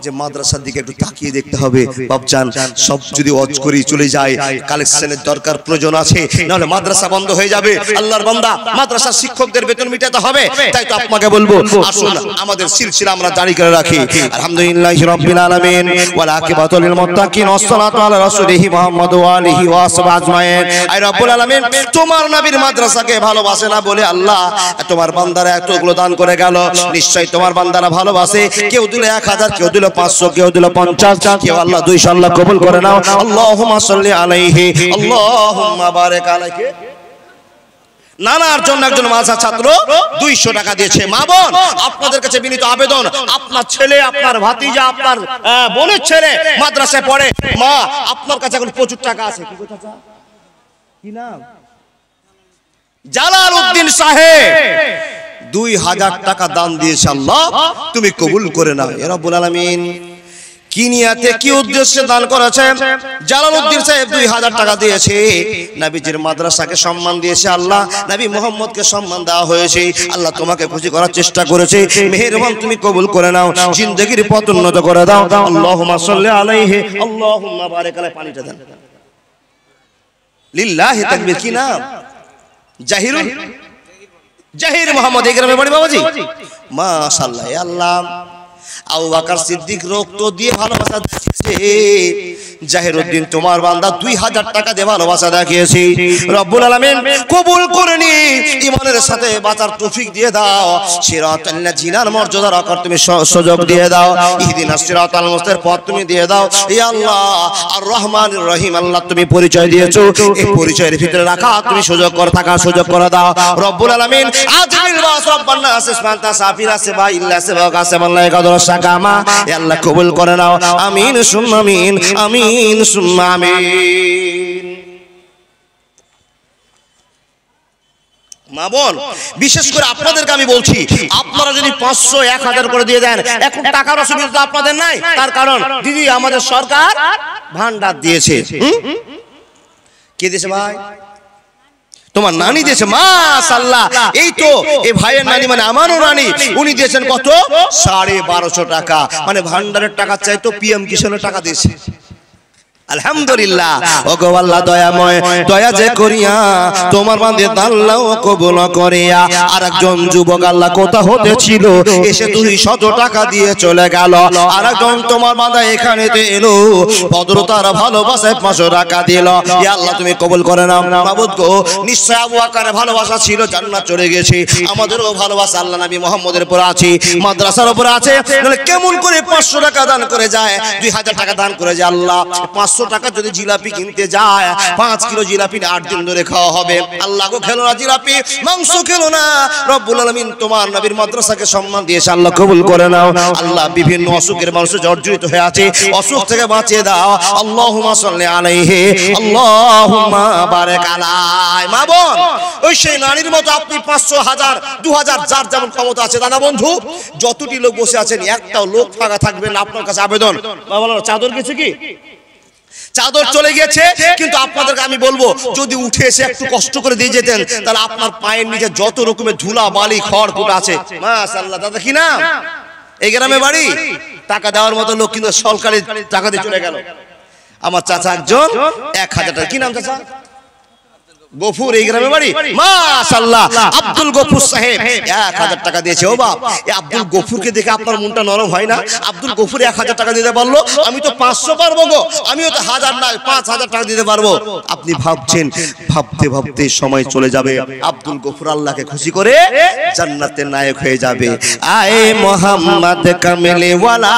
যে মাদ্রাসার দিকে একটু তাকিয়ে দেখতে হবে বাপজান। সব যদি ওয়াজ করি চলে যায়, কালেকশনের দরকার প্রয়োজন আছে, নাহলে মাদ্রাসা বন্ধ হয়ে যাবে। আল্লাহর বান্দা মাদ্রাসার শিক্ষকদের বেতন মিটাতে হবে। তাই তো আপনাকে বলবো আসুন আমাদের সিলসিলা আমরা জারি করে রাখি। আলহামদুলিল্লাহি রাব্বিল আলামিন ওয়াল আকিবাতু লিল মুত্তাকিন ওয়াসসালাতু আলা রাসূলিহি মুহাম্মদ ওয়া আলিহি ওয়া সাহবিহি আজমাইন। আই রব্বুল আলামিন তোমার নবীর মাদ্রাসাকে ভালোবাসে না বলে আল্লাহ তোমার বান্দারা এতগুলো দান করে গেল। নিশ্চয়ই তোমার বান্দারা ভালোবাসে। কেউ দিল 1000, কেউ দিল 500, কেউ দিল 50, কেউ আল্লাহ 200। আল্লাহ কবুল করে নাও। আল্লাহুম্মা সাল্লি আলাইহি, আল্লাহুম্মা বারিক আলাইহি। নানার জন্য একজন মাদ্রাসা ছাত্র 200 টাকা দিয়েছে। মা বোন আপনাদের কাছে বিনীত আবেদন, আপনার ছেলে, আপনার ভাতিজা, আপনার বোনের ছেলে মাদ্রাসায় পড়ে, মা আপনার কাছে এখন প্রচুর টাকা আছে। কি কথা চা? কি নাম? জালালউদ্দিন সাহেব 2000 টাকা দান দিয়েছে। আল্লাহ তুমি কবুল করে নাও ইয়া রাব্বুল আলামিন। কি নিয়াতে কি উদ্দেশ্যে দান করেছেন? জালালউদ্দিন সাহেব 2000 টাকা দিয়েছে। নবীজির মাদ্রাসাকে সম্মান দিয়েছে, আল্লাহ নবী মুহাম্মদকে সম্মান দেওয়া হয়েছে। আল্লাহ তোমাকে খুশি করার চেষ্টা করেছে, মেহেরবান তুমি কবুল করে নাও, জিন্দেগির পথ উন্নত করে দাও। আল্লাহুম্মা সাল্লি আলাইহি, আল্লাহুম্মা বারিক আলাইহি। পানিটা দেন। লিল্লাহি তাকবীর। কি নাম? জাহিরুল, জাহির মোহাম্মদ। এই গ্রামে বাড়ি বাবাজি? মাশাআল্লাহ। আল্লাহ আবু বকর সিদ্দিক রক্ত দিয়ে ভালোবাসা দেখিয়েছে। জাহিরউদ্দিন তোমার বান্দা 2000 টাকা দিয়ে ভালোবাসা দেখিয়েছে। রব্বুল আলামিন কবুল করে নি, ঈমানের সাথে বাঁচার তৌফিক দিয়ে দাও। সিরাতাল লাযিনার মর্যাদা রাখার তুমি সুযোগ দিয়ে দাও। ইহদিনাস সিরাতাল মুস্তাকিম পথ তুমি দিয়ে দাও। ইয়া আল্লাহ আর রহমানুর রহিম। আল্লাহ তুমি পরিচয় দিয়েছো, এই পরিচয়ের ভিতরে রাখা তুমি সুযোগ করে থাকার সুযোগ করে দাও রব্বুল আলামিন। আজমিল বাস রব্বানা আসমানতা সাফিরা সেবা ইল্লা সেবা কাসমাল্লাহ কাদর শাকামা। ইয়া আল্লাহ কবুল করে নাও। আমিন সুম্মা আমিন, আমিন সুম্মা আমিন। মা বোন বিশেষ করে আপনাদেরকে আমি বলছি, আপনারা যদি 500 1000 করে দিয়ে দেন, এখন টাকার অসুবিধা আপনাদের নাই। তার কারণ দিদি আমাদের সরকার ভান্ডার দিয়েছে। কে দিয়েছে ভাই? তোমার নানি দিয়েছে। মাশাআল্লাহ। এই তো এই ভাইয়ের নানি মানে আমারও নানি, উনি দিয়েছেন কত? 1250 টাকা। মানে ভান্ডারের টাকা চাই তো পিএম কিষানের টাকা দিয়েছে। আলহামদুলিল্লাহ। ওগো আল্লাহ দয়াময়, দয়া যে করিয়া তোমার বান্দে আল্লাহ কবুল করিয়া। আরেকজন যুবক আল্লাহ কোথা হতে ছিল, এসে 200 টাকা দিয়ে চলে গেল। আরেকজন তোমার বান্দা এখানেতে এলো, ভদ্রতার ভালোবাসায় 500 টাকা দিল। ইয়া আল্লাহ তুমি কবুল করে নাও মাবুদ গো। নিশ্চয় আবু বকরের ভালোবাসা ছিল, জান্নাত চলে গেছে। আমাদেরও ভালোবাসা আল্লাহ নবী মুহাম্মদের উপর আছে, মাদ্রাসার উপর আছে। তাহলে কেমন করে 500 টাকা দান করে যায়, 2000 টাকা দান করে যায়। আল্লাহ 500 টাকা যদি জিলাপি কিনতে যায়, 5 কিলো জিলাপি 8 দিন ধরে খাওয়া হবে। আল্লাহ গো খেলো না জিলাপি, মাংস খেলো না। রব্বুল আলামিন তোমার নবীর মাদ্রাসাকে সম্মান দিয়েছে, আল্লাহ কবুল করে নাও। আল্লাহ বিভিন্ন অসুখের মানুষ জর্জরিত হয়ে আছে, অসুখ থেকে বাঁচিয়ে দাও। আল্লাহুম্মা সাল্লি আলাইহি, আল্লাহুম্মা বারিক আলাই। মা বোন, ওই সেই নারীর মতো আপনি 500, 1000, 2000 যার যেমন ক্ষমতা আছে, দাদা বন্ধু যতটি লোক বসে আছেন একটাও লোক ফাঁকা থাকবে না। আপনার কাছে আবেদন, বাবা চাদর গেছে কি? চাদর চলে গেছে, কিন্তু আপনাদেরকে আমি বলবো যদি উঠে এসে একটু কষ্ট করে দিয়ে যেতেন, তাহলে আপনার পায়ের নিচে যত রকমের ধুলা বালি খড় কুটা আছে। মাশাআল্লাহ। দাদা কি নাম? এই গ্রামে বাড়ি। টাকা দেওয়ার মতো লোক কিন্তু সরকারি টাকা দিয়ে চলে গেল। আমার চাচা একজন 1000 টাকা। কি নাম চাচা? গফুর। এই গ্রামে বাড়ি। মাশাআল্লাহ। আব্দুল গফুর সাহেব 1000 টাকা দিয়েছে। ও বাপ, এই আব্দুল গফুরকে দেখে আপনার মনটা নরম হয় না? আব্দুল গফুর 1000 টাকা দিতে পারলো, আমি তো 500 পারবো গো, আমিও তো 1000 না 5000 টাকা দিতে পারবো। আপনি ভাবছেন, ভাবতে ভাবতে সময় চলে যাবে, আব্দুল গফুর আল্লাহকে খুশি করে জান্নাতের নায়ক হয়ে যাবে। আয়ে মোহাম্মদ কামলি ওয়ালা,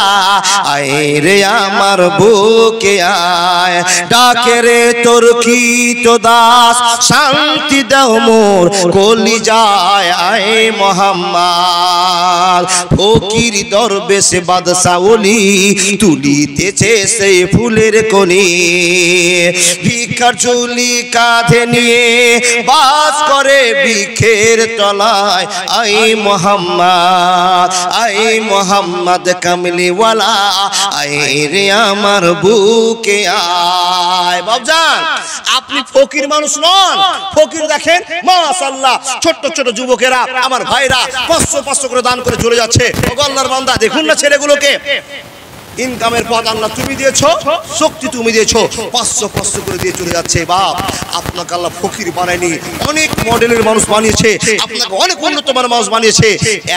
আয়ে রে আমার বুকে আয়, ডাকে রে তোর কি তো দাস, শান্তি দাও মোর কলিজায়। আয়ে মোহাম্মদ ফকির দরবেশ বাদশা ওলি, তুলিতেছে সেই ফুলের কনি। ভিক্ষার ঝুলি কাঁধে নিয়ে বাস করে বৃক্ষের তলায়। আয়ে মোহাম্মদ, আয়ে মোহাম্মদ কামলিওয়ালা, আয়ে রে আমার বুকে আয়। বাবজান, আপনি ফকির মানুষ নন। ফকির দেখেন মাশাআল্লাহ, ছোট ছোট যুবকেরা আমার ভাইরা 500 করে দান করে চলে যাচ্ছে। ওগো আল্লাহর বান্দা, দেখুন না ছেলেগুলোকে। ইনকামের পথ আল্লাহ তুমি দিয়েছো, শক্তি তুমি দিয়েছো, 500 করে দিয়ে চলে যাচ্ছে। বাপ, আপনাকে আল্লাহ ফকির বানায়নি, অনেক মডেলের মানুষ বানিয়েছে, আপনাকে অনেক উন্নত মানের মানুষ বানিয়েছে।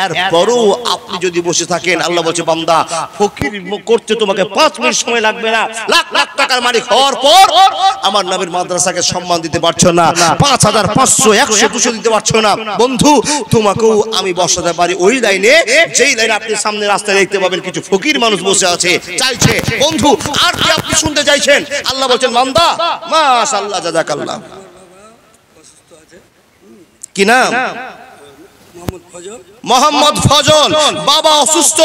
এরপরও আপনি যদি বসে থাকেন, আল্লাহ বলছে বান্দা ফকির করতে তোমাকে 5 মিনিট সময় লাগবে না। লাখ লাখ টাকার মালিক হওয়ার পর আমার নবীর মাদ্রাসাকে সম্মান দিতে পারছো না, 5000, 500, 100, 200 দিতে পারছো না। বন্ধু, তোমাকেও আমি বসাতে পারি ওই লাইনে, যেই লাইনে আপনি সামনে রাস্তায় দেখতে পাবেন কিছু ফকির মানুষ বসে আছে, চাইছে। বন্ধু, আর কি আপনি শুনতে চাইছেন? আল্লাহ বলছেন বান্দা মাশাআল্লাহ জাযাকাল্লাহ। কি নাম? মোহাম্মদ ফজল। বাবা অসুস্থ,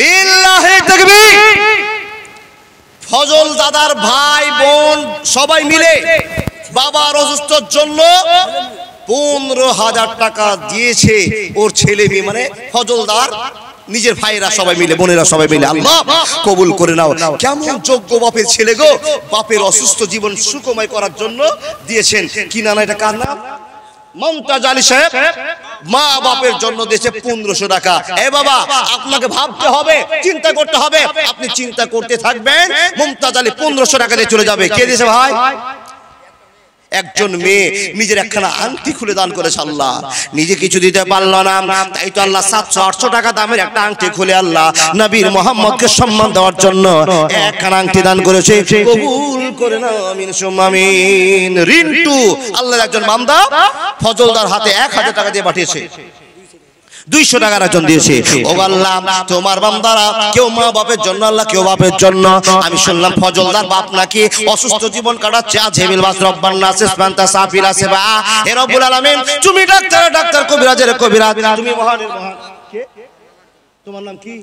লিল্লাহি তাকবীর। ফজল দাদার ভাই বোন সবাই মিলে বাবার অসুস্থর জন্য 15,000 টাকা দিয়েছে ওর ছেলে মেয়ে, মানে ফজলদার নিজের ভাইরা সবাই মিলে, বোনেরা সবাই মিলে। আল্লাহ কবুল করে নাও। কেমন যোগ্য বাপের ছেলে গো, বাপের অসুস্থ জীবন সুখময় করার জন্য দিয়েছেন। কি না, এটা কার নাম? মমতাজ আলী সাহেব মা বাপের জন্য দিয়েছে 1500 টাকা। এ বাবা, আপনাকে ভাবতে হবে, চিন্তা করতে হবে। আপনি চিন্তা করতে থাকবেন, মমতাজ আলী 1500 টাকা দিয়ে চলে যাবে। কে দিয়েছে ভাই? একজন মেয়ে নিজের একখানা আংটি খুলে দান করেছে। আল্লাহ নিজে কিছু দিতে পারলো না, তাই তো আল্লাহ 700-800 টাকা দামের একটা আংটি খুলে আল্লাহ নবীর মুহাম্মদকে সম্মান দেওয়ার জন্য একখানা আংটি দান করেছে। কবুল করে নাও, আমিন সুম্মা আমিন। রিন্টু আল্লাহর একজন বান্দা ফজলদার হাতে 1000 টাকা দিয়ে পাঠিয়েছে, 200 টাকার একজন দিয়েছে। ও আল্লাহ, তোমার বান্দারা কেউ মা বাপের জন্য, আল্লাহ কেউ বাপের জন্য। আমি শুনলাম ফজলদার বাপ নাকি অসুস্থ জীবন কাটাচ্ছে। আজেবিল বাস রব্বান নাসিস পান্তা সাফিল আসবা। হে রব্বুল আলামিন, তুমি ডাক্তার কবিরাজের কবিরাজ, তুমি মহানের মহান। কে? তোমার নাম কি?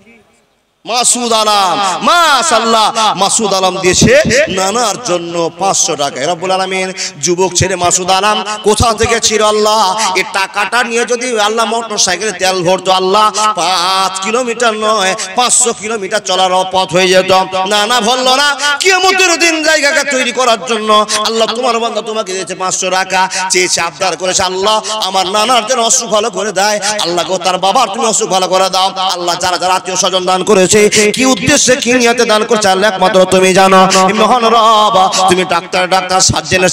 মাসুদ আলম। মাশাআল্লাহ, মাসুদ আলম দিয়েছে নানার জন্য 500 টাকা। রব্বুল আলামিন, যুবক ছেলে মাসুদ আলম কোথা থেকে ছিল আল্লাহ? এই টাকাটা নিয়ে যদি আল্লাহ মোটরসাইকেলে তেল ভরতো, আল্লাহ 5 কিলোমিটার নয় 500 কিলোমিটার চলার পথ হয়ে যেত। না ভরলো না, কিয়ামতের দিন জায়গাকে তৈরি করার জন্য আল্লাহ তোমার বান্দা তোমাকে দিয়েছে 500 টাকা। চেয়েছে, আবদার করেছে, আল্লাহ আমার নানার যেন অসুখ ভালো করে দেয়। আল্লাহ গো, তার বাবার তুমি অসুখ ভালো করে দাও। আল্লাহ যারা যারা আত্মীয় স্বজন দান করেছে করেছে, কি উদ্দেশ্যে কি নিয়তে দান করছে আল্লাহ একমাত্র তুমি জানো। মহান রব তুমি ডাক্তার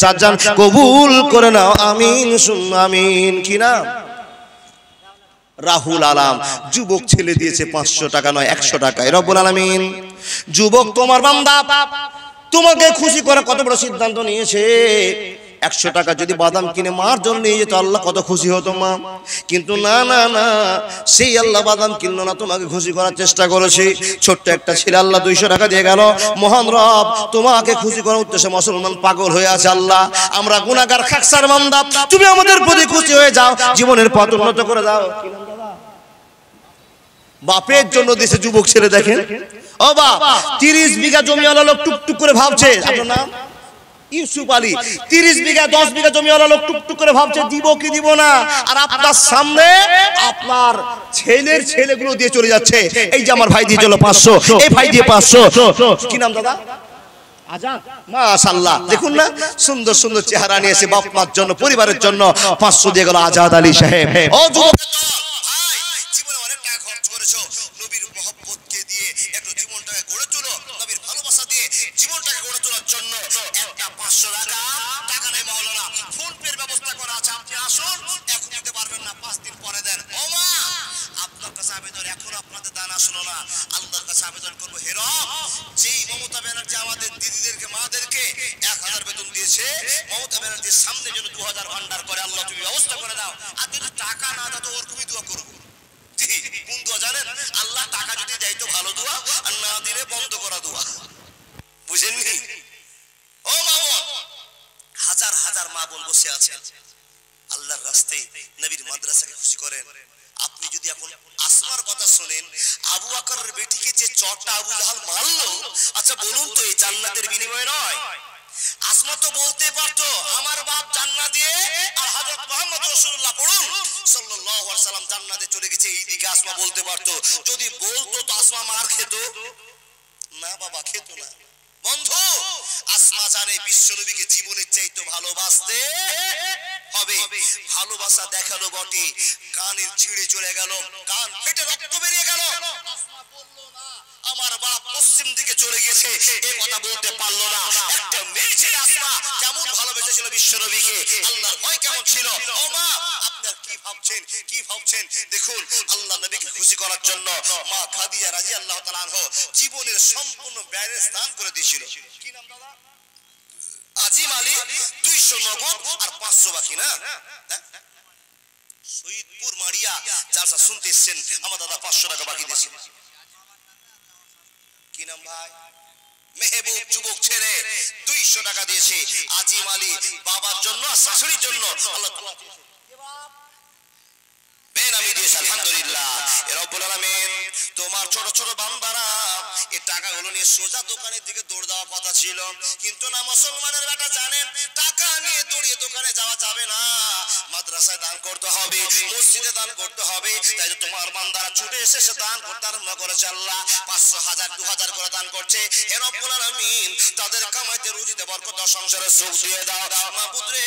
সার্জন কবুল করে নাও, আমিন সুম্মা আমিন। কি নাম? রাহুল আলাম। যুবক ছেলে দিয়েছে 500 টাকা নয় 100 টাকায়। রব্বুল আলামিন যুবক তোমার বান্দা তোমাকে খুশি করে কত বড় সিদ্ধান্ত নিয়েছে। 100 টাকা যদি বাদাম কিনে মার জন্য নিয়ে যেত আল্লাহ কত খুশি হতো মা। কিন্তু না না না, সেই আল্লাহ বাদাম কিনলো না, তোমাকে খুশি করার চেষ্টা করেছে। ছোট্ট একটা ছেলে আল্লাহ 200 টাকা দিয়ে গেল। মহান রব তোমাকে খুশি করার উদ্দেশ্যে মুসলমান পাগল হয়ে আছে। আল্লাহ আমরা গুনাহগার খাকসার বান্দা, তুমি আমাদের প্রতি খুশি হয়ে যাও, জীবনের পথ উন্নত করে দাও। বাপের জন্য দেশে যুবক ছেলে দেখেন, ও বাপ 30 বিঘা জমিওয়ালা লোক টুকটুক করে ভাবছে, আপনার নাম ইউসুফ আলী, 30 বিঘা 10 বিঘা জমিওয়ালা লোক টুকটুক করে ভাবছে দিব কি দিব না, আর আপনার সামনে আপনার ছেলের ছেলেগুলো দিয়ে চলে যাচ্ছে। এই যে আমার ভাই দিয়ে চলো 500, এই ভাই দিয়ে 500। কি নাম দাদা? আজাদ। মাশাআল্লাহ, দেখুন না সুন্দর সুন্দর চেহারা নিয়ে এসে বাপ মার জন্য পরিবারের জন্য 500 দিয়ে গেল আজাদ আলী সাহেব। ও যুবক জীবনে অনেক টাকা খরচ করেছো, নবীর মহব্বতকে দিয়ে একটু জীবনটাকে গড়ে তোলো, নবীর ভালোবাসা দিয়ে জীবনটাকে গড়ে তোলার জন্য একটা 500 টাকা নেই মাওলানা, ফোন পের ব্যবস্থা করা আছে, আপনি আসুন, এখন দিতে পারবেন না 5 দিন পরে দেন। ও মা আপনার কাছে আবেদন, এখন আপনাদের দান আসলো না, আল্লাহর কাছে আবেদন করবো, হে রব যেই মমতা ব্যানার্জি আমাদের দিদিদেরকে মাদেরকে 1000 বেতন দিয়েছে, মমতা ব্যানার্জির সামনে যেন 2000 ভান্ডার করে আল্লাহ তুমি ব্যবস্থা করে দাও। আর যদি টাকা না দাও তো ওরকমই দোয়া করবো। কোন দোয়া জানেন? আল্লাহ টাকা যদি দেয় তো ভালো দোয়া, আর না দিলে বন্ধ করা দোয়া। বুঝেননি? ও মা বোন, হাজার হাজার মা বোন বসে আছে আল্লাহর রাস্তায় নবীর মাদ্রাসাকে খুশি করেন। আপনি যদি এখন আসমার কথা শুনেন, আবু বকরের বেটিকে যে চটটা আবু জাহাল মারলো, আচ্ছা বলুন তো এই জান্নাতের বিনিময়ে নয়? আসমা তো বলতে পারতো আমার বাপ জান্নাত দিয়ে আর হযরত মুহাম্মদ রাসূলুল্লাহ পড়ুন সাল্লাল্লাহু আলাইহি সাল্লাম জান্নাতে চলে গেছে, এইদিকে আসমা বলতে পারতো। যদি বলতো তো আসমা মার খেত না? বাবা খেত না। বন্ধু আসমা জানে বিশ্বনবীকে জীবনের চাইতে ভালোবাসতে হবে। ভালোবাসা দেখালো বটে, কানের ছিঁড়ে চলে গেল, কান ফেটে রক্ত বেরিয়ে গেল। আসমা বলল না আমার বাপ পশ্চিম দিকে চলে গেছে, এই কথা বলতে পারলো না। একটা মেয়ে ছিল আসমা, কেমন ভালোবেসেছিল বিশ্বনবীকে, আল্লাহর ভয় কেমন ছিল। ও মা আপনার কি ভাবছেন, কি ভাবছেন? দেখুন আল্লাহ নবীকে খুশি করার জন্য মা খাদিজা রাদিয়াল্লাহু তাআলা আনহা জীবনের সম্পূর্ণ ব্যালেন্স দান করে দিয়েছিল। কি নাম দাদা? আজিম আলী। 200 নগদ আর 500 বাকি না? শহীদপুর মারিয়া জালসা শুনতে এসেছেন, আমার দাদা 500 টাকা বাকি দিয়েছিল। কি নাম ভাই? মেহবুব যুবক ছেলে 200 টাকা দিয়েছে। আজিম আলী বাবার জন্য আর শাশুড়ির জন্য আল্লাহ বেনামি দিয়েছে। আলহামদুলিল্লাহ। রব্বুল আলামিন তোমার ছোট ছোট বান্দারা এই টাকাগুলো নিয়ে সোজা দোকানের দিকে দৌড় দেওয়ার কথা ছিল, কিন্তু না মুসলমানের বেটা জানেন টাকা নিয়ে দৌড়িয়ে দোকানে যাওয়া যাবে না, মাদ্রাসায় দান করতে হবে, মসজিদে দান করতে হবে। তাই তো তোমার বান্দারা ছুটে এসে সে দান করতে আরম্ভ করেছে। আল্লাহ 500 1000 2000 করে দান করছে। হে রব্বুল আলামিন তাদের কামাইতে রুজিতে বরকত দাও, সংসারে সুখ দিয়ে দাও। মাবুদ রে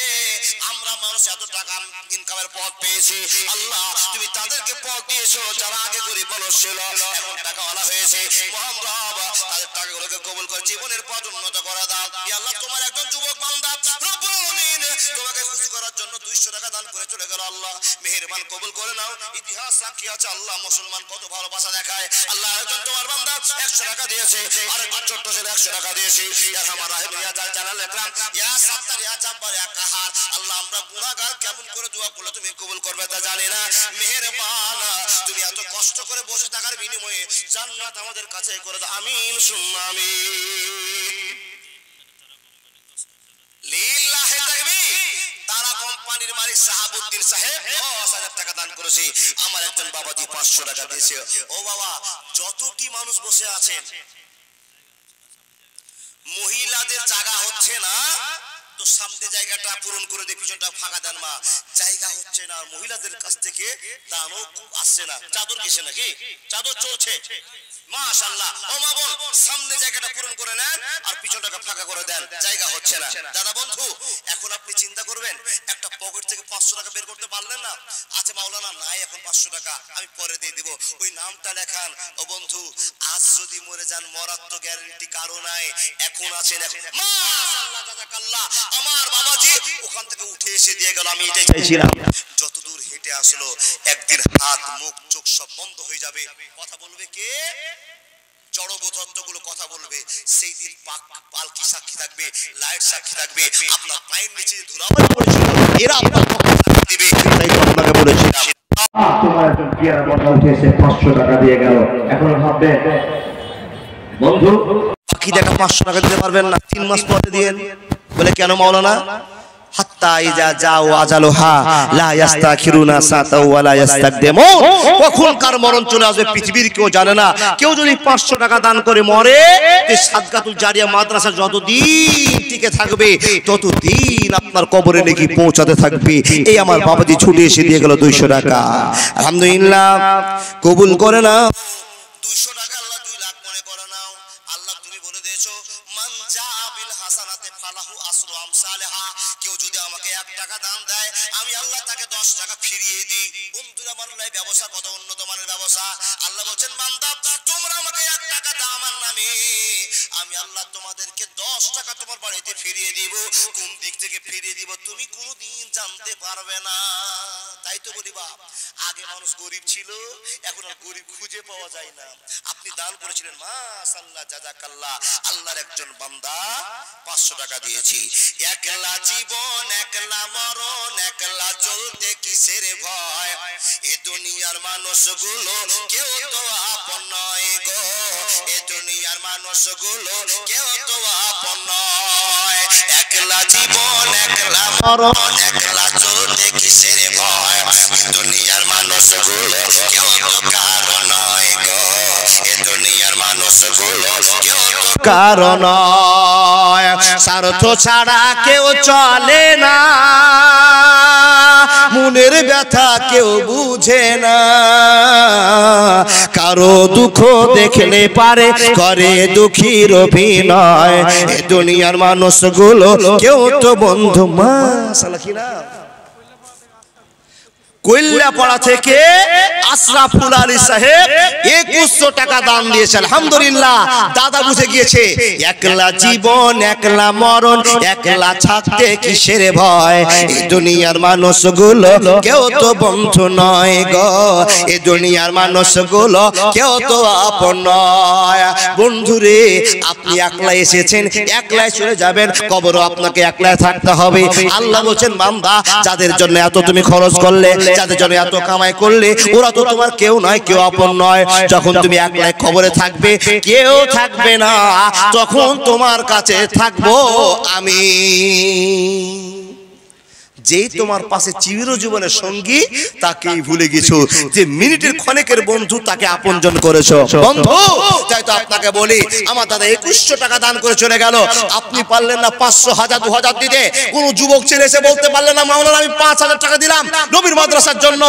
আমরা মানুষ এত টাকা ইনকামের পথ পেয়েছি, আল্লাহ তুমি তাদেরকে পথ দিয়েছো যারা আগে গরিব মানুষ ছিল, এখন টাকাওয়ালা হয়েছে। মহান রব তাদের টাকাগুলোকে কবুল করে জীবনের পথ উন্নত করে দাও। ইয়া আল্লাহ তোমার একজন যুবক বান্দা রব্বুল আলামিন তোমাকে খুশি করার জন্য 200 টাকা দান করে চলে গেল। আল্লাহ মেহেরবান কবুল করে নাও। ইতিহাস সাক্ষী আছে আল্লাহ মুসলমান কত ভালোবাসা দেখায়। আল্লাহ একজন তোমার বান্দা 100 টাকা দিয়েছে, আরেকজন ছোট্ট ছেলে 100 টাকা দিয়েছে। ইয়া আমার রাহিম ইয়া জালাল ইকরাম ইয়া সাত্তার ইয়া জাব্বার ইয়া কাহার। আল্লাহ আমরা গুনাহগার, কেমন করে দোয়া করলে তুমি কবুল করবে তা জানি না। মেহেরবান তুমি এত কষ্ট করে বসে থাকার বিনিময়ে জান্নাত আমাদের কাছে করে দাও, আমিন সুম্মা আমিন। লিল্লাহি তাকবীর। তারা কোম্পানির মালিক শাহাবুদ্দিন সাহেব 10,000 টাকা দান করেছে। আমার একজন বাবাজি 500 টাকা দিয়েছে। ও বাবা যতটি মানুষ বসে আছেন, মহিলাদের জায়গা হচ্ছে না তো সামনে জায়গাটা পূরণ করে দিয়ে পিছনটা ফাঁকা দেন মা। জায়গা হচ্ছে না, মহিলাদের কাছ থেকে দানও আসছে না। চাদর গেছে নাকি? চাদর চলছে মাশাআল্লাহ। ও মা বোন সামনে জায়গাটা পূরণ করে নেন আর পিছনটাকে ফাঁকা করে দেন, জায়গা হচ্ছে না। দাদা বন্ধু এখন আপনি চিন্তা করবেন একটা পকেট থেকে 500 টাকা বের করতে পারলেন না, আচ্ছা মাওলানা নাই এখন 500 টাকা, আমি পরে দিয়ে দিব, ওই নামটা লেখান। ও বন্ধু, আজ যদি মরে যান মরার তো গ্যারান্টি কারো নাই, এখন আছেন এখন। মাশাআল্লাহ জাযাকাল্লাহ, আমার বাবাজি ওখান থেকে উঠে এসে দিয়ে গেল। আমি এটাই চাইছিলাম, যতদূর হেঁটে আসলো একদিন হাত মুখ চোখ সব বন্ধ হয়ে যাবে। কথা বলবে কে? জড়বতত্ত্বগুলো কথা বলবে। সেই দিন পালকি সাক্ষী থাকবে, লাইট সাক্ষী থাকবে, আপনার পায়ের নিচে ধুলাবালি পড়েছিল এরা আপনার সাক্ষী দিবে। তাই তো আপনাকে বলেছিলাম তোমার একজন পিয়ারা কথা উঠেছে 500 টাকা দিয়ে গেল। এখন ভাববে বন্ধু বাকি দেখা 500 টাকা দিতে পারবেন না, 3 মাস পরে দিয়েন। বলে কেন মাওলানা? হাত্তা ইজা যাও আজালুহা লা ইস্তাখিরুনা সাতা ওয়া লা ইস্তাকদিমুন। কখন কার মরণ চলে আসবে পৃথিবীর কেউ জানে না। কেউ যদি 500 টাকা দান করে মরে, এই সাদকাতুল জারিয়া মাদ্রাসা যতদিন টিকে থাকবে ততদিন আপনার কবরে নেকি পৌঁছাতে থাকবে। এই আমার বাবাজি ছুটে এসে দিয়ে গেল 200 টাকা। আলহামদুলিল্লাহ, কবুল করে না। 200 টাকা আল্লাহ 2 লাখ মনে করে নাও। আল্লাহ তুমি বলে দিয়েছো মান জাআ বিল হাসানাতি ফালাহু আসরু আমসালিহা। কেউ যদি আমাকে 1 টাকা দান দেয়, আমি আল্লাহ তাকে 10 টাকা ফিরিয়ে দিই। বন্ধুরা, আমার এই ব্যবসা কত উন্নত মানের ব্যবসা। আল্লাহ বলেন বান্দা তোমরা আমাকে 1 টাকা দাও আমার নামে, আমি আল্লাহ তোমাদেরকে 10 টাকা তোমার বাড়িতে ফিরিয়ে দিব। কোন দিক থেকে ফিরিয়ে দিব তুমি কোনোদিন জানতে পারবে না। তাই তো বলি বাপ, আগে মানুষ গরিব ছিল, এখন আর গরিব খুঁজে পাওয়া যায় না। আপনি দান করেছিলেন, মাশাআল্লাহ জাযাকাল্লাহ। আল্লাহর একজন বান্দা 500 টাকা দিয়েছি। একলা জীবন একলা মরণ, একলা চলতে কিসের ভয়, এ দুনিয়ার মানুষগুলো কেউ তো আপন নয় গো, এ দুনিয়ার মানুষগুলো কেউ তো আপন নয়। একলা জীবন একলা মরণ, একলা চলতে কিসের ভয়, দুনিয়ার মানুষগুলো কেউ তো কারো নয় গো, এ দুনিয়ার মানুষগুলো কেউ তো কারো নয়। স্বার্থ ছাড়া কেউ চলে না, মনের ব্যথা কেউ বুঝে না, কারো দুঃখ দেখলে পারে করে দুঃখীর অভিনয়, এ দুনিয়ার মানুষগুলো কেউ তো বন্ধু। মাশাআল্লাহ, কি না কৈল্লাপাড়া থেকে আশরাফুল আলী সাহেব 2100 টাকা দান দিয়েছে। আলহামদুলিল্লাহ, দাদা বুঝে গিয়েছে একলা জীবন একলা মরণ, একলা থাকতে কিসের ভয়, এই দুনিয়ার মানুষগুলো কেউ তো বন্ধু নয় গো, এই দুনিয়ার মানুষগুলো কেউ তো আপন নয়। বন্ধুরে, আপনি একলা এসেছেন, একলাই চলে যাবেন, কবরও আপনাকে একলাই থাকতে হবে। আল্লাহ বলেন বান্দা যাদের জন্য এত তুমি খরচ করলে, যাদের জন্য এত কামাই করলে, ওরা তো তোমার কেউ নয়, কেউ আপন নয়। যখন তুমি একলাই কবরে থাকবে, কেউ থাকবে না, তখন তোমার কাছে থাকবো আমি। যেই তোমার পাশে চিরজীবনের সঙ্গী তাকেই ভুলে গেছো, যে মিনিটের ক্ষণেকের বন্ধু তাকে আপনজন করেছো বন্ধু। তাই তো আপনাকে বলি, আমার দাদা 2100 টাকা দান করে চলে গেল। আপনি পারলেন না 500, 1000, 2000 দিতে। কোন যুবক ছেলে এসে বলতে পারলেন না মাওলানা আমি 5000 টাকা দিলাম নবীর মাদ্রাসার জন্য।